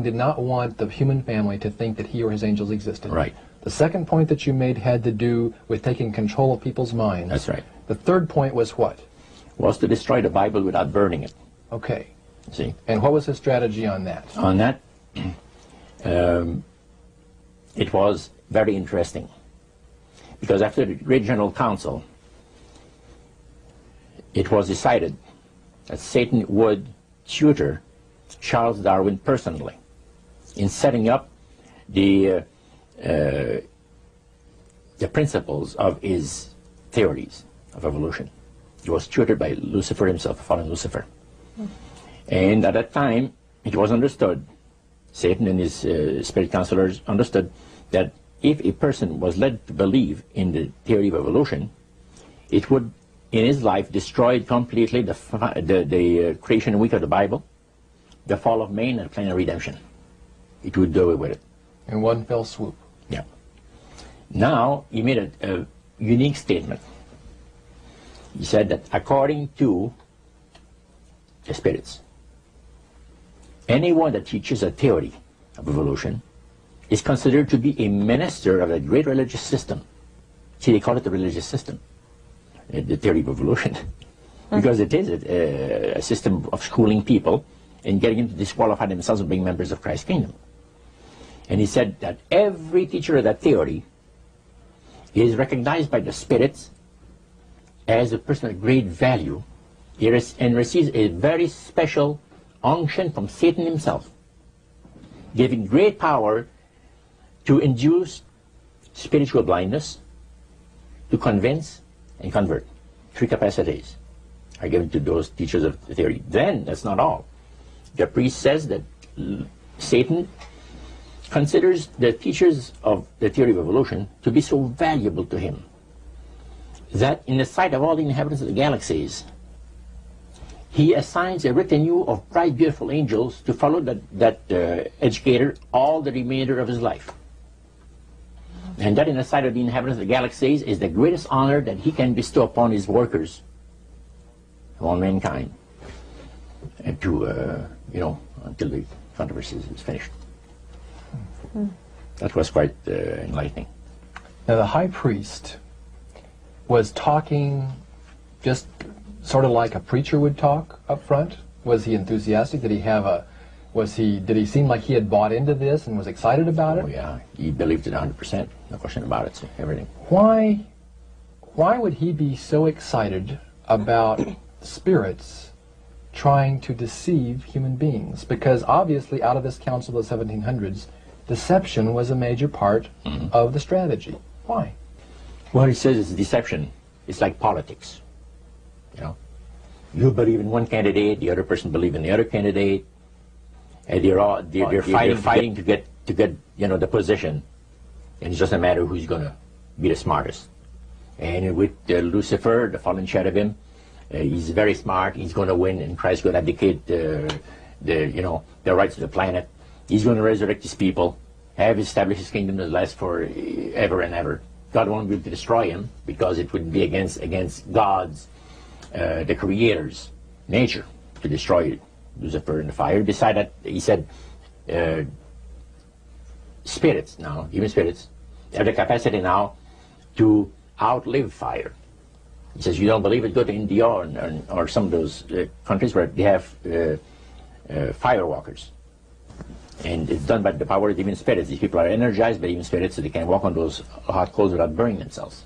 did not want the human family to think that he or his angels existed. Right. The second point that you made had to do with taking control of people's minds. That's right. The third point was what? Was to destroy the Bible without burning it. Okay. See? And what was his strategy on that? On that, it was very interesting. Because after the Great General Council, it was decided that Satan would tutor Charles Darwin personally in setting up the principles of his theories of evolution. He was tutored by Lucifer himself, fallen Lucifer. And at that time, it was understood, Satan and his spirit counselors understood, that if a person was led to believe in the theory of evolution, it would, in his life, destroy completely the creation week of the Bible, the fall of man, and the plan of redemption. It would do away with it. In one fell swoop. Yeah. Now, he made a unique statement. He said that according to the spirits, anyone that teaches a theory of evolution is considered to be a minister of a great religious system. See, they call it the religious system, the theory of evolution, because it is a system of schooling people and getting them to disqualify themselves and being members of Christ's kingdom. And he said that every teacher of that theory is recognized by the spirits as a person of great value and receives a very special unction from Satan himself, giving great power to induce spiritual blindness, to convince and convert. 3 capacities are given to those teachers of the theory. Then, that's not all. The priest says that Satan considers the teachers of the theory of evolution to be so valuable to him that in the sight of all the inhabitants of the galaxies, he assigns a retinue of bright, beautiful angels to follow that educator all the remainder of his life. And that in the sight of the inhabitants of the galaxies is the greatest honor that he can bestow upon his workers, upon mankind, and to, until the controversy is finished. That was quite enlightening. Now, the high priest was talking just sort of like a preacher would talk up front. Was he enthusiastic? Did he seem like he had bought into this and was excited about it? Oh yeah, he believed it 100%, no question about it, so everything. Why would he be so excited about spirits trying to deceive human beings? Because obviously out of this council of the 1700s, deception was a major part of the strategy. Why? Well, he says it's deception It's like politics, you know. You believe in one candidate, the other person believes in the other candidate, and they're fighting to get you know, the position, and it's just a matter of who's going to be the smartest. And with Lucifer, the fallen cherubim, he's very smart. He's going to win, and Christ's going to abdicate the rights of the planet. He's going to resurrect his people, have established his kingdom that lasts for ever and ever. God won't be able to destroy him because it would be against God's, the Creator's nature to destroy Lucifer in the fire. He said, spirits now, even spirits, have the capacity now to outlive fire. He says, you don't believe it, go to India or some of those countries where they have firewalkers. And it's done by the power of demon spirits. These people are energized by demon spirits, so they can walk on those hot coals without burning themselves.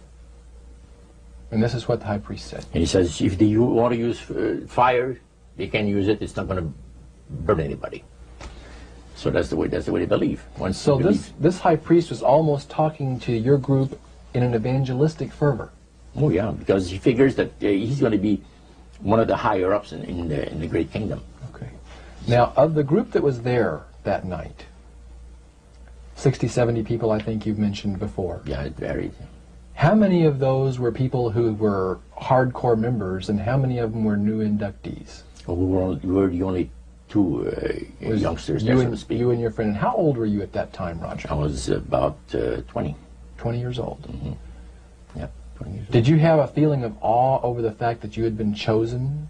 And this is what the high priest said. And he says, if they want to use fire, they can use it. It's not going to burn anybody. So that's the way they believe. So this high priest was almost talking to your group in an evangelistic fervor. Oh yeah, because he figures that he's going to be one of the higher ups in the great kingdom. Okay. Now, of the group that was there that night, 60, 70 people, I think you've mentioned before. Yeah, it varied. How many of those were people who were hardcore members, and how many of them were new inductees? Well, we were the only two youngsters there, so to speak. You and your friend. And how old were you at that time, Roger? I was about 20. 20 years old. Mm-hmm. Yeah, 20 years old. Did you have a feeling of awe over the fact that you had been chosen?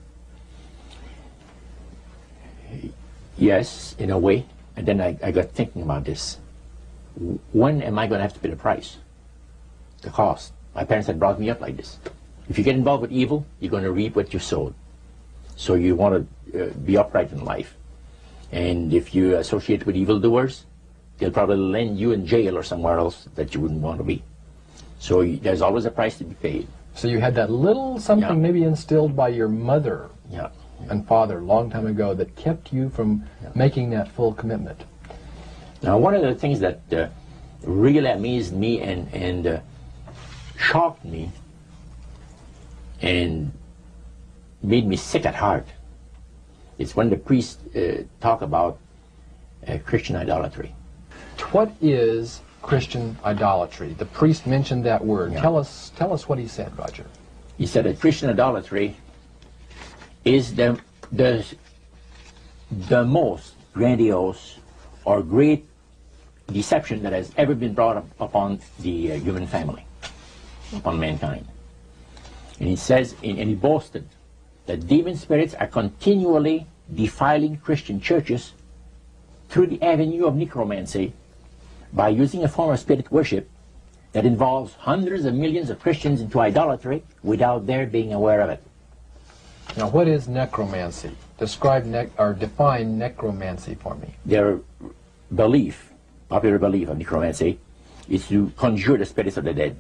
Yes, in a way. And then I got thinking about this. When am I going to have to pay the price? The cost. My parents had brought me up like this. If you get involved with evil, you're going to reap what you sowed. So you want to be upright in life. And if you associate with evildoers, they'll probably land you in jail or somewhere else that you wouldn't want to be. So there's always a price to be paid. So you had that little something maybe instilled by your mother and father a long time ago that kept you from making that full commitment. Now, one of the things that really amazed me and shocked me and made me sick at heart is when the priests talk about Christian idolatry. What is Christian idolatry? The priest mentioned that word. Yeah. Tell us what he said, Roger. He said that Christian idolatry is the most grandiose or great deception that has ever been brought upon the human family, upon mankind. And he says, and he boasted that demon spirits are continually defiling Christian churches through the avenue of necromancy by using a form of spirit worship that involves hundreds of millions of Christians into idolatry without their being aware of it. Now, what is necromancy? Define necromancy for me. Their belief, popular belief of necromancy, is to conjure the spirits of the dead.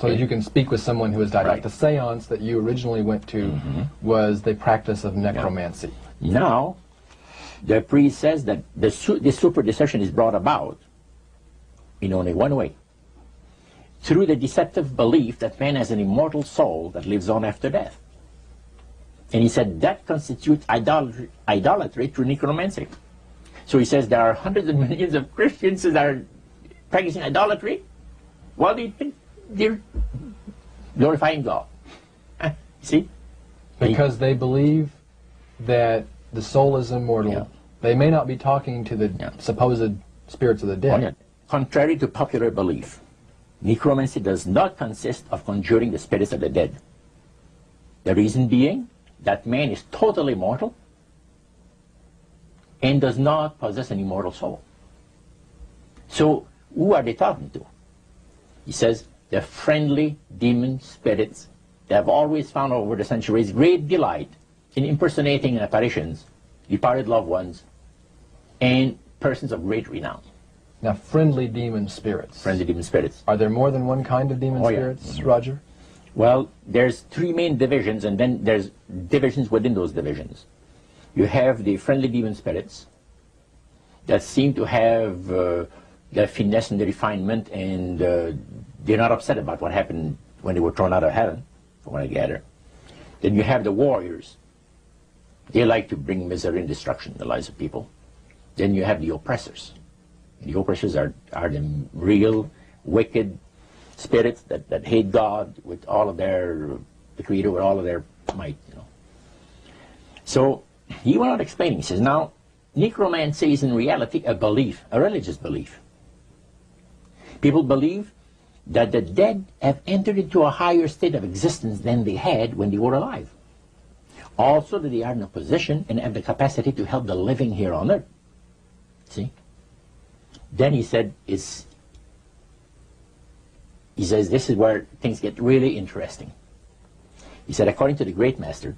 So that you can speak with someone who has died. Right. Like the seance that you originally went to was the practice of necromancy. Now, the priest says that the super deception is brought about in only one way. Through the deceptive belief that man has an immortal soul that lives on after death. And he said that constitutes idolatry through necromancy. So he says there are hundreds of millions of Christians that are practicing idolatry while they think they're glorifying God. See? Because they believe that the soul is immortal. Yeah. They may not be talking to the supposed spirits of the dead. Contrary to popular belief, necromancy does not consist of conjuring the spirits of the dead. The reason being that man is totally mortal and does not possess an immortal soul. So who are they talking to? He says the friendly demon spirits that have always found over the centuries great delight in impersonating in apparitions departed loved ones and persons of great renown. Now, friendly demon spirits. Friendly demon spirits. Are there more than one kind of demon spirits, Roger? Well, there's three main divisions, and then there's divisions within those divisions. You have the friendly demon spirits that seem to have the finesse and the refinement, and they're not upset about what happened when they were thrown out of heaven. from what I gather. Then you have the warriors. They like to bring misery and destruction in the lives of people. Then you have the oppressors. The oppressors are the real wicked spirits that hate God with all of the Creator with all of their might, you know. So he went on explaining. He says, now, necromancy is in reality a belief, a religious belief. People believe that the dead have entered into a higher state of existence than they had when they were alive. Also that they are in a position and have the capacity to help the living here on earth. See? Then he said, he says, this is where things get really interesting. He said, according to the great master,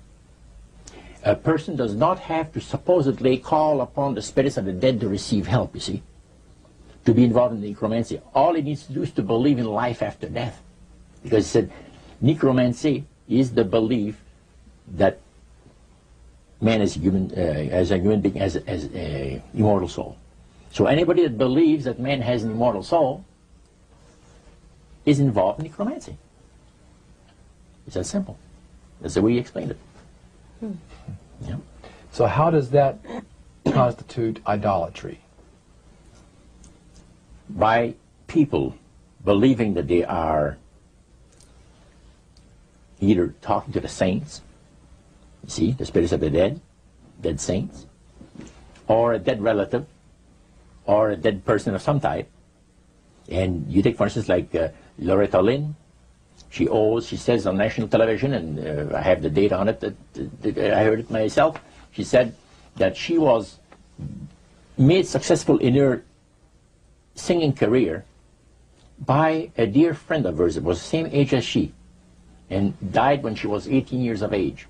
a person does not have to supposedly call upon the spirits of the dead to receive help, you see, to be involved in necromancy. All he needs to do is to believe in life after death. Because he said, necromancy is the belief that man is human, as a human being, as an immortal soul. So anybody that believes that man has an immortal soul is involved in necromancy. It's that simple. That's the way he explained it. Yeah. So how does that constitute idolatry? By people believing that they are either talking to the saints, you see, the spirits of the dead, dead saints, or a dead relative, or a dead person of some type. And you take, for instance, like Loretta Lynn. She says on national television, and I have the data on it, that I heard it myself. She said that she was made successful in her singing career by a dear friend of hers that was the same age as she, and died when she was 18 years of age.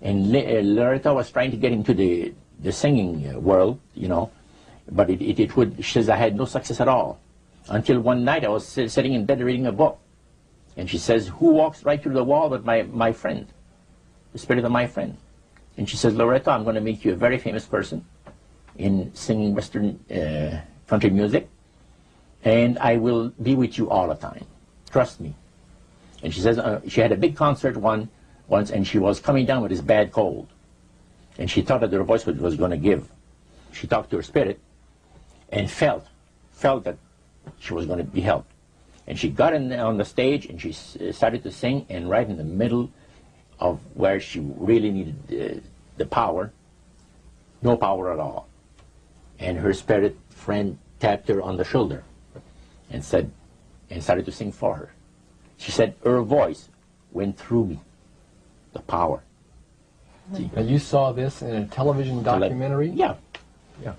And Loretta was trying to get into the singing world, you know, but she says, I had no success at all. Until one night I was sitting in bed reading a book. And she says, who walks right through the wall but my friend, the spirit of my friend? And she says, Loretta, I'm going to make you a very famous person in singing Western country music, and I will be with you all the time. Trust me. And she says, she had a big concert once, and she was coming down with this bad cold. And she thought that her voice was going to give. She talked to her spirit and felt that she was going to be helped. And she got on the stage and she started to sing, and right in the middle of where she really needed the power, no power at all. And her spirit friend tapped her on the shoulder and started to sing for her. She said, her voice went through me, the power. See? And you saw this in a television documentary? Yeah. Yeah.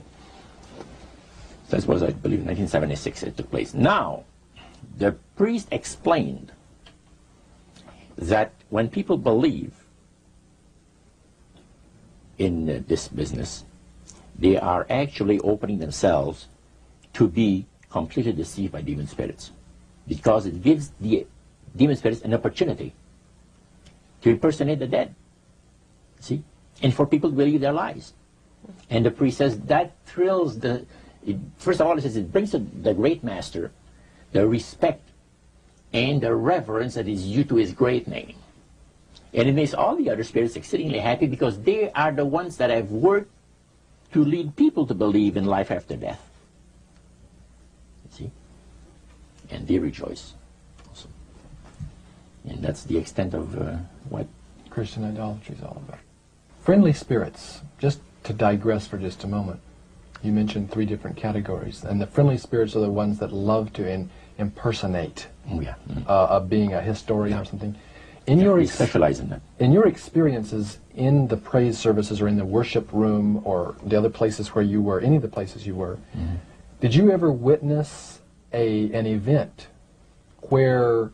That was, I believe, in 1976 it took place. Now, the priest explained that when people believe in this business, they are actually opening themselves to be completely deceived by demon spirits, because it gives the demon spirits an opportunity to impersonate the dead, see, and for people to believe their lies. And the priest says that thrills first of all, it says it brings to the great master the respect and the reverence that is due to his great name. And it makes all the other spirits exceedingly happy, because they are the ones that have worked to lead people to believe in life after death. See? And they rejoice also. And that's the extent of what Christian idolatry is all about. Friendly spirits, just to digress for just a moment. You mentioned 3 different categories, and the friendly spirits are the ones that love to impersonate a being, a historian or something. We specialize in that. In your experiences in the praise services or in the worship room or the other places where you were, any of the places you were, did you ever witness an event where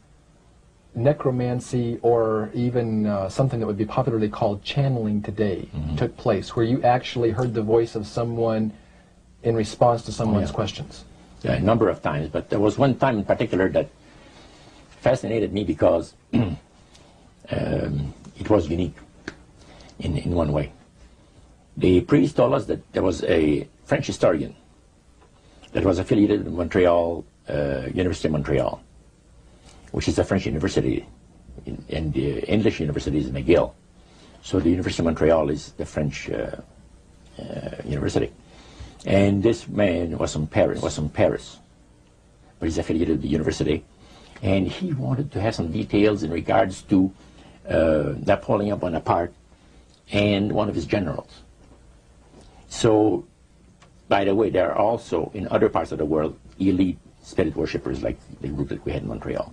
necromancy or even something that would be popularly called channeling today took place, where you actually heard the voice of someone in response to someone's questions? Yeah, a number of times, but there was one time in particular that fascinated me because it was unique in one way. The priest told us that there was a French historian that was affiliated with Montreal, University of Montreal, which is a French university and the English university is McGill. So the University of Montreal is the French university. And this man was from Paris, but he's affiliated with the university. And he wanted to have some details in regards to Napoleon Bonaparte and one of his generals. So, by the way, there are also, in other parts of the world, elite spirit worshippers like the group that we had in Montreal.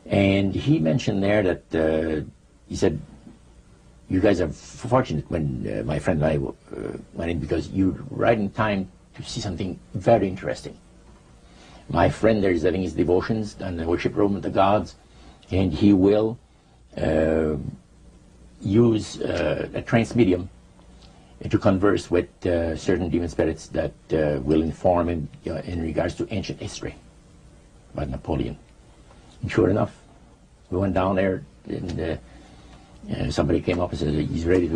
And he mentioned there that, he said, you guys are fortunate when my friend and I went in, because you're right in time to see something very interesting. My friend there is having his devotions and the worship room of the gods, and he will use a trance medium to converse with certain demon spirits that will inform him in regards to ancient history about Napoleon. And sure enough, we went down there, and somebody came up and said he's ready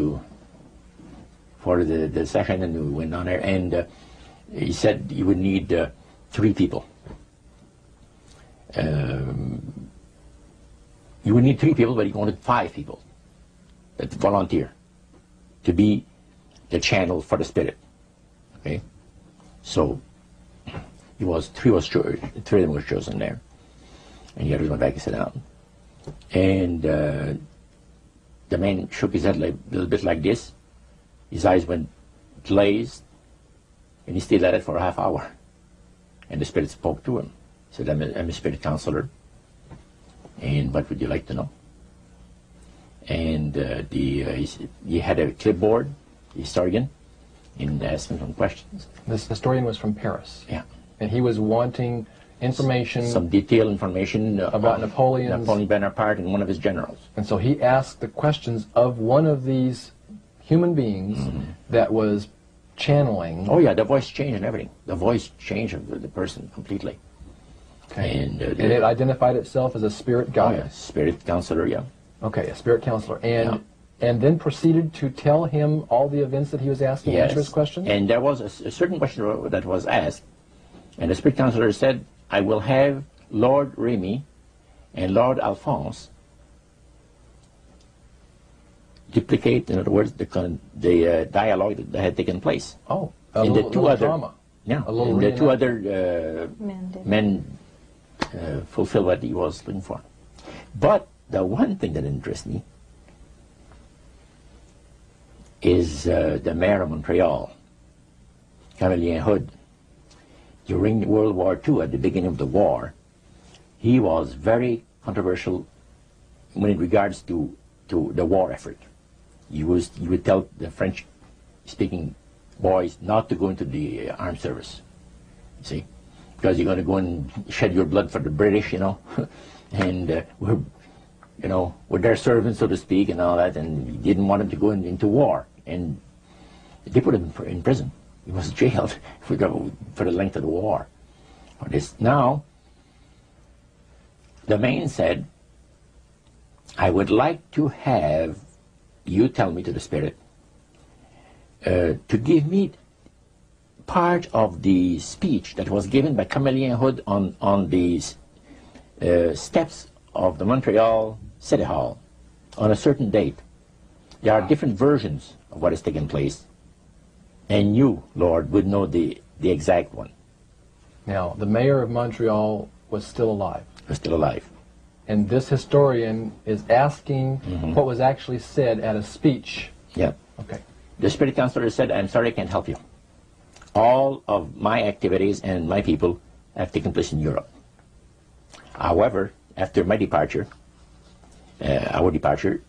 for the session, and we went down there, and he said you would need 3 people. You would need 3 people, but he wanted 5 people that volunteer to be the channel for the spirit. Okay, so three of them was chosen there, and the others went back and sat down. And the man shook his head a little bit like this. His eyes went glazed, and he stayed at it for a half hour. And the spirit spoke to him. He said, I'm a spirit counselor, and what would you like to know? And he had a clipboard, the historian, and asked him some questions. This historian was from Paris. Yeah. And he was wanting information, some detailed information about Napoleon Bonaparte and one of his generals. And so he asked the questions of one of these human beings that was channeling. Oh yeah, the voice changed and everything. The voice changed of the person completely. Okay. And it identified itself as a spirit guide. Oh yeah, spirit counselor, yeah. Okay, a spirit counselor. And then proceeded to tell him all the events that he was asking, yes. answer his questions? And there was a certain question that was asked, and the spirit counselor said, I will have Lord Remy and Lord Alphonse duplicate, in other words, the dialogue that had taken place. Oh, and the two other drama. Yeah, and the 2 other men fulfilled what he was looking for. But the one thing that interests me is the mayor of Montreal, Kamala Hood. During World War II, at the beginning of the war, he was very controversial when in regards to the war effort. He would tell the French-speaking boys not to go into the armed service, you see, because you're going to go and shed your blood for the British, you know, and we're their servants, so to speak, and all that, and he didn't want him to go into war, and they put him in prison. He was jailed for the length of the war. For this. Now, the man said, I would like to have you tell me, to the spirit, to give me part of the speech that was given by Kamala Hood on the steps of the Montreal City Hall on a certain date. There are different versions of what has taken place, and you, Lord, would know the exact one. Now, the mayor of Montreal was still alive. Was still alive. And this historian is asking what was actually said at a speech. Yeah. Okay. The spirit counselor said, I'm sorry, I can't help you. All of my activities and my people have taken place in Europe. However, after my departure, our departure,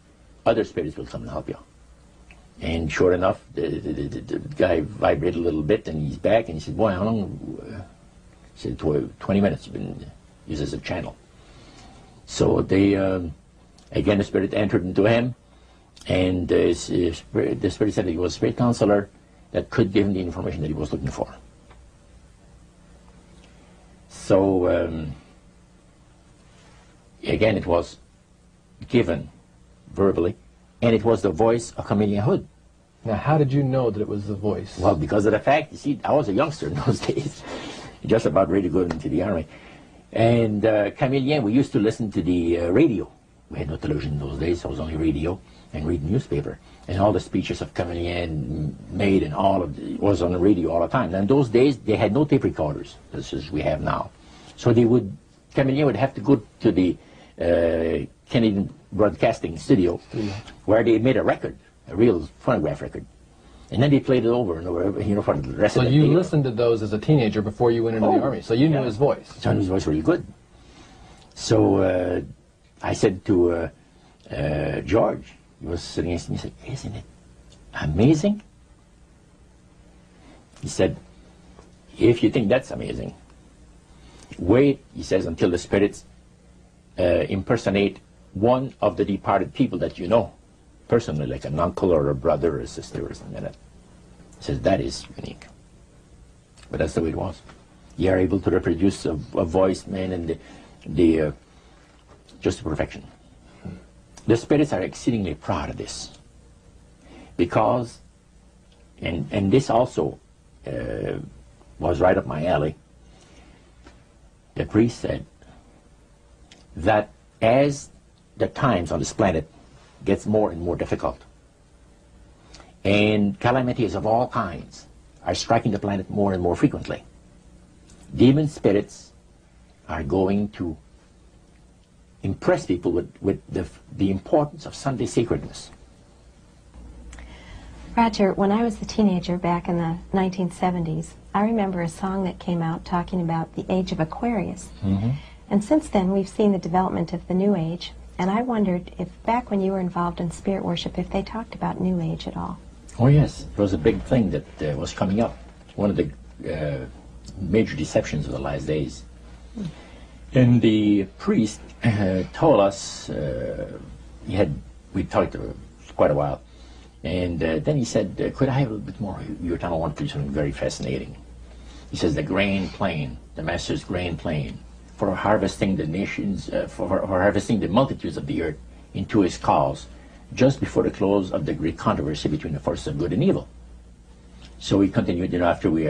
other spirits will come and help you. And sure enough, the guy vibrated a little bit, and he's back, and he said, boy, how long? He said, 20 minutes, been used as a channel. So they, again, the spirit entered into him, and the spirit said he was a spirit counselor that could give him the information that he was looking for. So, again, it was given verbally, and it was the voice of Kamala Hood. Now, how did you know that it was the voice? Well, because of the fact, you see, I was a youngster in those days, just about ready to go into the army. And Kamala, we used to listen to the radio We had no television in those days, so it was only radio and reading newspaper. And all the speeches of Kamala made and all of it was on the radio all the time. And in those days, they had no tape recorders, as we have now. So they would, Kamala would have to go to the Canadian Broadcasting Studio, where they made a record, a real phonograph record. And then they played it over and over, you know, for the rest of the day. So you listened to those as a teenager before you went into the Army, so you knew his voice. So I knew his voice really good. So I said to George, he was sitting next to me, he said, "Isn't it amazing?" He said, "If you think that's amazing, wait," he says, "until the spirits impersonate one of the departed people that you know, personally, like an uncle or a brother or a sister or something like that." He says, "That is unique." But that's the way it was. You are able to reproduce a voice, man, and the just to perfection. The spirits are exceedingly proud of this, because, and this also was right up my alley. The priest said that as the times on this planet gets more and more difficult, and calamities of all kinds are striking the planet more and more frequently, demon spirits are going to impress people with the importance of Sunday sacredness. Roger, when I was a teenager back in the 1970s, I remember a song that came out talking about the age of Aquarius. Mm-hmm. And since then, we've seen the development of the New Age, and I wondered if back when you were involved in spirit worship, if they talked about New Age at all. Oh yes, it was a big thing that was coming up. One of the major deceptions of the last days. And the priest told us, we talked for quite a while, and then he said, "Could I have a little bit more of your time? I want to do something very fascinating." He says, "The grain plain, the master's grain plain, for harvesting the nations, for harvesting the multitudes of the earth into his cause, just before the close of the great controversy between the forces of good and evil." So we continued, you know, after we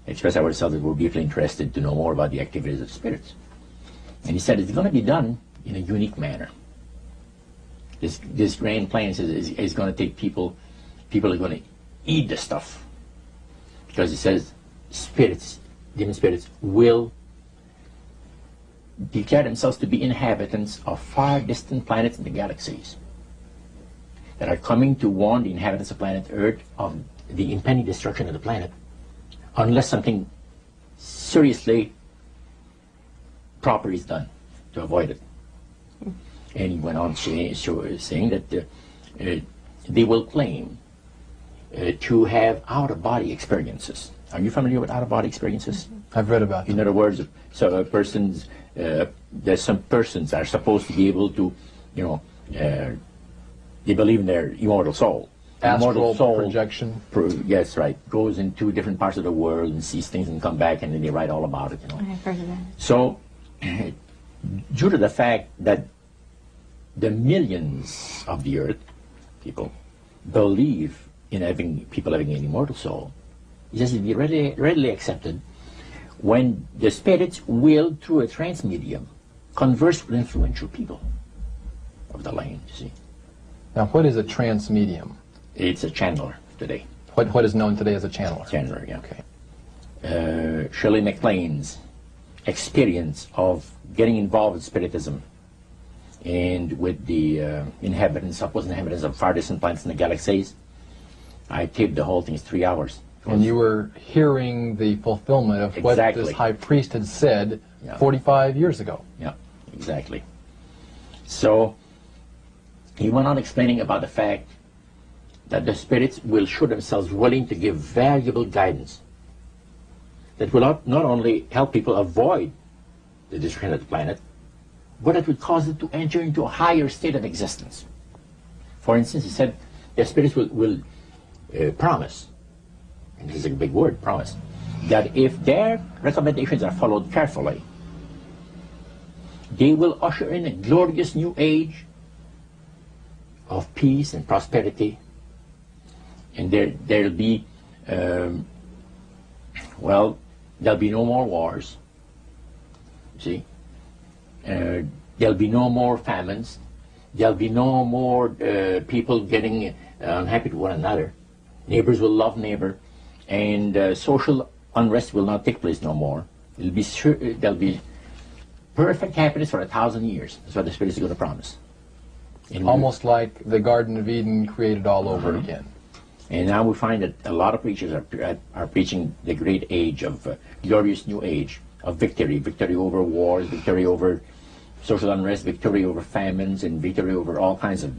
expressed ourselves that we're deeply interested to know more about the activities of spirits. And he said it's going to be done in a unique manner. This grain plan is going to take people are going to eat the stuff. Because he says spirits, demon spirits, will declare themselves to be inhabitants of far distant planets in the galaxies that are coming to warn the inhabitants of planet Earth of the impending destruction of the planet, unless something seriously proper is done to avoid it. And he went on saying that they will claim to have out-of-body experiences. Are you familiar with out-of-body experiences? I've read about them. In other words, so there's some persons are supposed to be able to, you know, they believe in their immortal soul. Astral projection. Yes, right. Goes into different parts of the world and sees things and come back, and then they write all about it, you know. I've heard of that. So, due to the fact that the millions of the earth, people, believe in people having an immortal soul, it has to be readily accepted when the spirits will, through a trance medium, converse with influential people of the land, you see. Now, what is a trance medium? It's a channeler today. What is known today as a channeler? Channeler, yeah. Okay. Shirley MacLaine's experience of getting involved with spiritism and with the inhabitants of far distant planets in the galaxies, I taped the whole thing. It's 3 hours. And you were hearing the fulfillment of what this high priest had said 45 years ago. Yeah, exactly. So he went on explaining about the fact that the spirits will show themselves willing to give valuable guidance that will not only help people avoid the destruction of the planet, but it would cause them to enter into a higher state of existence. For instance, he said the spirits will promise, and this is a big word, promise, that if their recommendations are followed carefully, they will usher in a glorious new age of peace and prosperity, and there'll be, well, there'll be no more wars, you see. There'll be no more famines. There'll be no more people getting unhappy to one another. Neighbors will love neighbor, and social unrest will not take place no more. It'll be there'll be perfect happiness for 1,000 years. That's what the Spirit is going to promise. And Almost like the Garden of Eden created all over again. And now we find that a lot of preachers are preaching the great age of glorious new age of victory, victory over wars, victory over social unrest, victory over famines, and victory over all kinds of.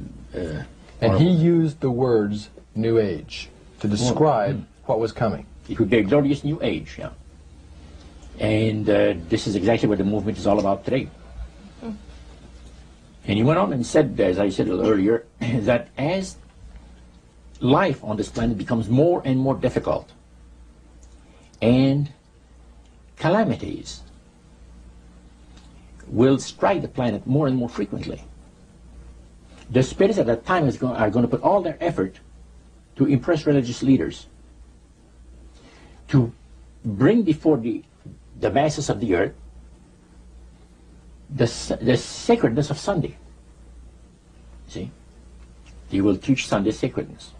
And he used the words New Age to describe what was coming. It would be a glorious new age, yeah. And this is exactly what the movement is all about today. And he went on and said, as I said a little earlier, that as life on this planet becomes more and more difficult, and calamities will strike the planet more and more frequently, the spirits at that time are going to put all their effort to impress religious leaders, to bring before the masses of the earth the sacredness of Sunday. See? They will teach Sunday sacredness.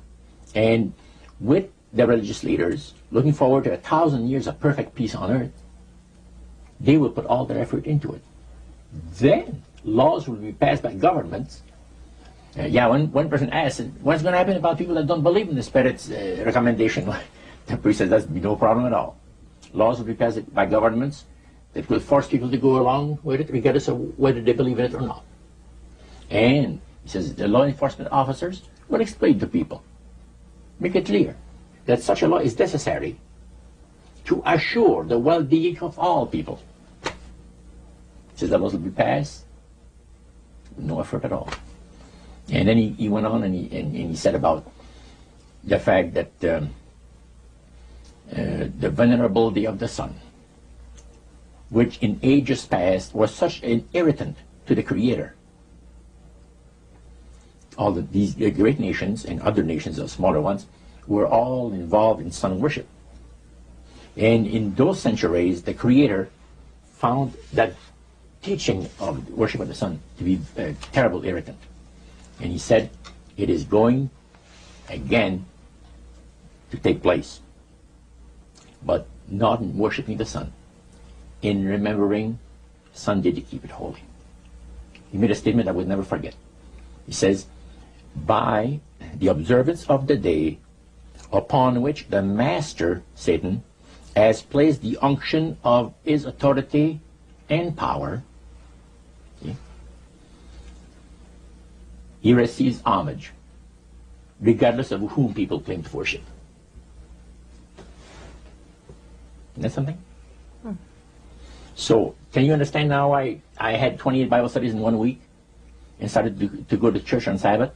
And with the religious leaders, looking forward to 1,000 years of perfect peace on earth, they will put all their effort into it. Then laws will be passed by governments. One person asked, what's going to happen about people that don't believe in the Spirit's recommendation? The priest says, that's no problem at all. Laws will be passed by governments that will force people to go along with it, regardless of whether they believe in it or not. And he says the law enforcement officers will explain to people, make it clear that such a law is necessary to assure the well-being of all people. He says the laws will be passed with no effort at all. And then he went on and he said about the fact that the venerability of the sun, which in ages past was such an irritant to the Creator. All these great nations and other nations, the smaller ones, were all involved in sun worship. And in those centuries, the Creator found that teaching of worship of the sun to be a terrible irritant. And he said, it is going again to take place, but not in worshiping the sun, in remembering Sunday to keep it holy. He made a statement I would never forget. He says, by the observance of the day upon which the master, Satan, has placed the unction of his authority and power, he receives homage, regardless of whom people claim to worship. Isn't that something? So, can you understand now why I had 28 Bible studies in 1 week and started to go to church on Sabbath?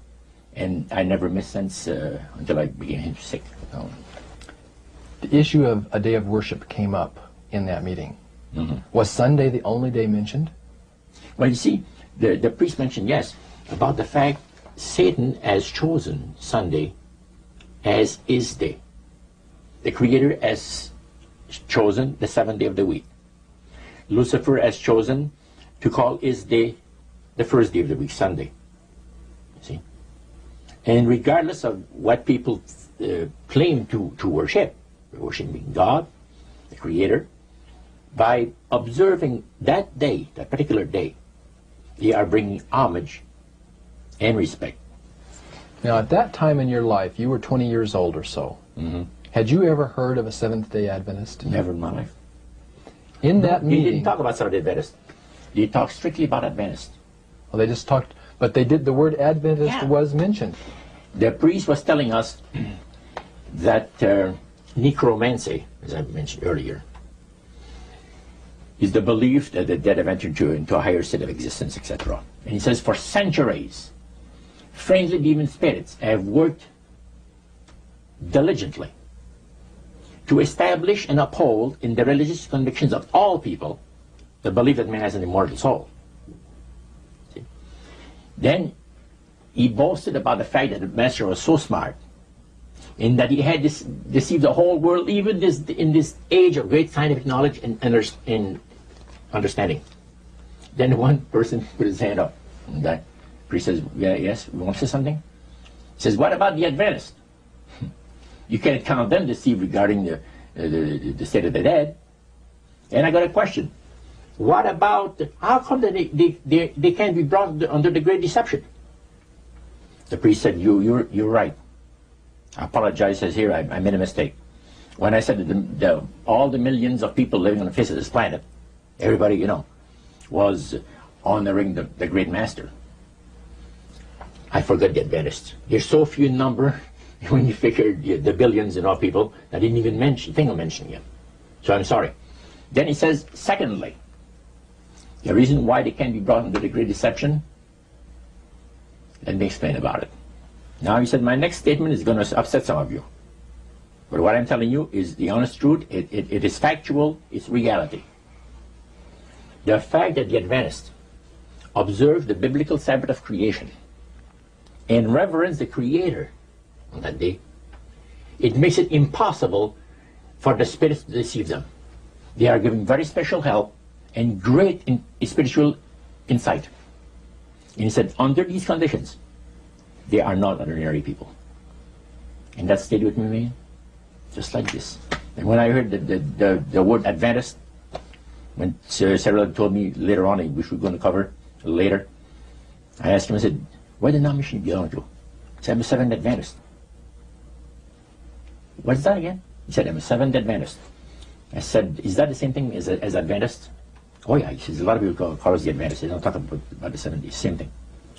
And I never missed since until I became sick. The issue of a day of worship came up in that meeting. Was Sunday the only day mentioned? Well, you see, the priest mentioned, yes, about the fact Satan has chosen Sunday as his day. The Creator has chosen the 7th day of the week. Lucifer has chosen to call his day the first day of the week, Sunday. See? And regardless of what people claim to worship, worshiping God, the Creator, by observing that day, that particular day, they are bringing homage and respect. Now, at that time in your life, you were 20 years old or so. Had you ever heard of a Seventh-day Adventist? Never in my life. In that meeting... He didn't talk about Seventh-day Adventist. He talked strictly about Adventist. Well, they just talked... But they did... The word Adventist was mentioned. The priest was telling us that necromancy, as I mentioned earlier, is the belief that the dead have entered into a higher state of existence, etc. And he says, for centuries, friendly demon spirits have worked diligently to establish and uphold in the religious convictions of all people the belief that man has an immortal soul. See? Then he boasted about the fact that the master was so smart in that he had deceived the whole world, even in this age of great scientific knowledge and understanding. Then one person put his hand up. And that priest says, yeah, yes, we want to say something? He says, what about the Adventists? You can't count them deceived regarding the state of the dead. And I got a question. What about, how come that they can't be brought under the great deception? The priest said, you're right. I apologize, says here, I made a mistake. When I said that all the millions of people living on the face of this planet, everybody, you know, was honoring the great master. I forgot the Adventists. There's so few in number, when you figure the billions and all people, I didn't even think of mentioning him. So I'm sorry. Then he says, secondly, the reason why they can't be brought under the great deception, let me explain about it. Now he said, my next statement is going to upset some of you. But what I'm telling you is the honest truth. It is factual, it's reality. The fact that the Adventists observe the biblical Sabbath of creation and reverence the Creator on that day, it makes it impossible for the spirits to deceive them. They are given very special help and great spiritual insight. And he said, under these conditions, they are not ordinary people. And that stayed with me, man, just like this. And when I heard the word Adventist, when Sarah told me later on, which we're going to cover later, I asked him, I said, what denomination do you belong to? He said, I'm a Seventh Adventist. What's that again? He said, I'm a Seventh Adventist. I said, is that the same thing as Adventist? Oh yeah, he says, a lot of people call us the Adventists. They don't talk about the 70s, same thing.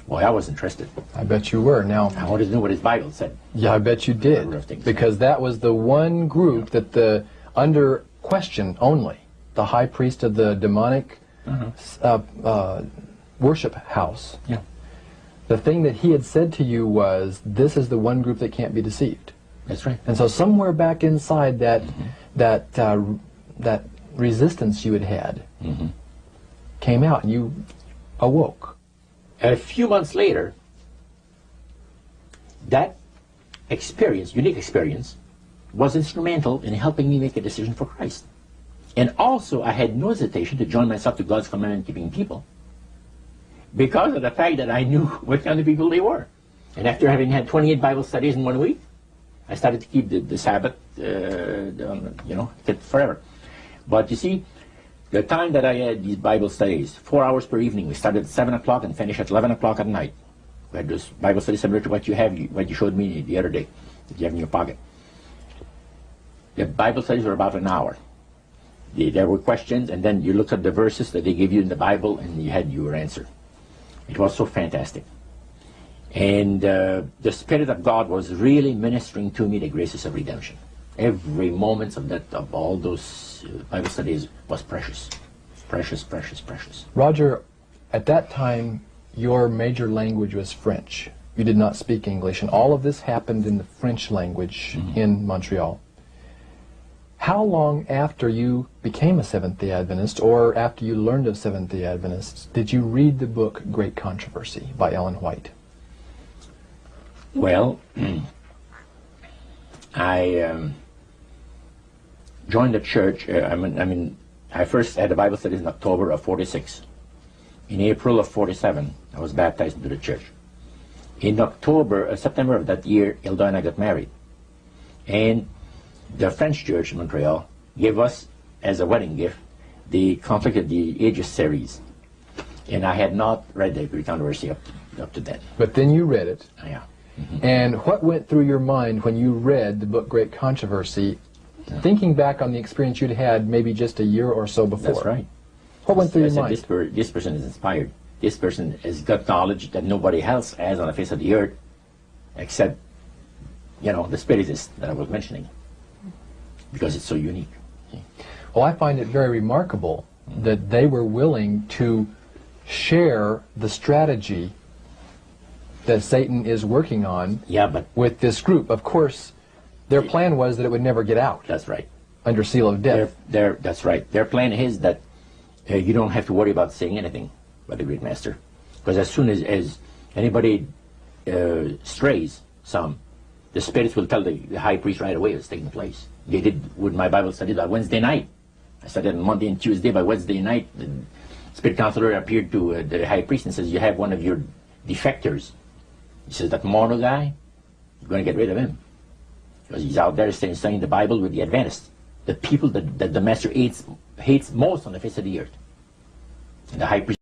Well, I was interested. I bet you were. Now, I wanted to know what his Bible said. Yeah, I bet you did. Because that was the one group that under question only, the high priest of the demonic worship house. Yeah. The thing that he had said to you was, this is the one group that can't be deceived. That's right. And so somewhere back inside that that resistance you had came out, and you awoke. A few months later, that experience, unique experience, was instrumental in helping me make a decision for Christ. And also, I had no hesitation to join myself to God's commandment-keeping people because of the fact that I knew what kind of people they were. And after having had 28 Bible studies in 1 week, I started to keep the Sabbath, forever. But you see, the time that I had these Bible studies, 4 hours per evening, we started at 7 o'clock and finished at 11 o'clock at night. We had this Bible study similar to what you showed me the other day, that you have in your pocket. The Bible studies were about an hour. There were questions, and then you looked at the verses that they gave you in the Bible, and you had your answer. It was so fantastic. And the Spirit of God was really ministering to me the graces of redemption. Every moment of all those Bible studies was precious. Precious, precious, precious. Roger, at that time, your major language was French. You did not speak English, and all of this happened in the French language in Montreal. How long after you became a Seventh-day Adventist, or after you learned of Seventh-day Adventists, did you read the book Great Controversy by Ellen White? Well, I joined the church. I first had the Bible studies in October of '46. In April of '47, I was baptized into the church. In September of that year, Hilda and I got married. And the French church in Montreal gave us, as a wedding gift, the Conflict of the Ages series. And I had not read the Great Controversy up to then. But then you read it. Yeah. And what went through your mind when you read the book Great Controversy, thinking back on the experience you'd had maybe just a year or so before? That's right. What went through your mind? This person is inspired. This person has got knowledge that nobody else has on the face of the earth, except, the spiritists that I was mentioning, because it's so unique. Well, I find it very remarkable that they were willing to share the strategy that Satan is working on with this group. Of course, their plan was that it would never get out. That's right. Under seal of death. That's right. Their plan is that you don't have to worry about saying anything about the great master. Because as soon as anybody strays some, the spirits will tell the high priest right away what's taking place. They did with my Bible study on Wednesday night. I started on Monday and Tuesday. By Wednesday night, spirit counselor appeared to the high priest and says, you have one of your defectors. He says, that Morno guy, you're going to get rid of him. Because he's out there studying the Bible with the Adventists, the people that the master hates most on the face of the earth. And the high priest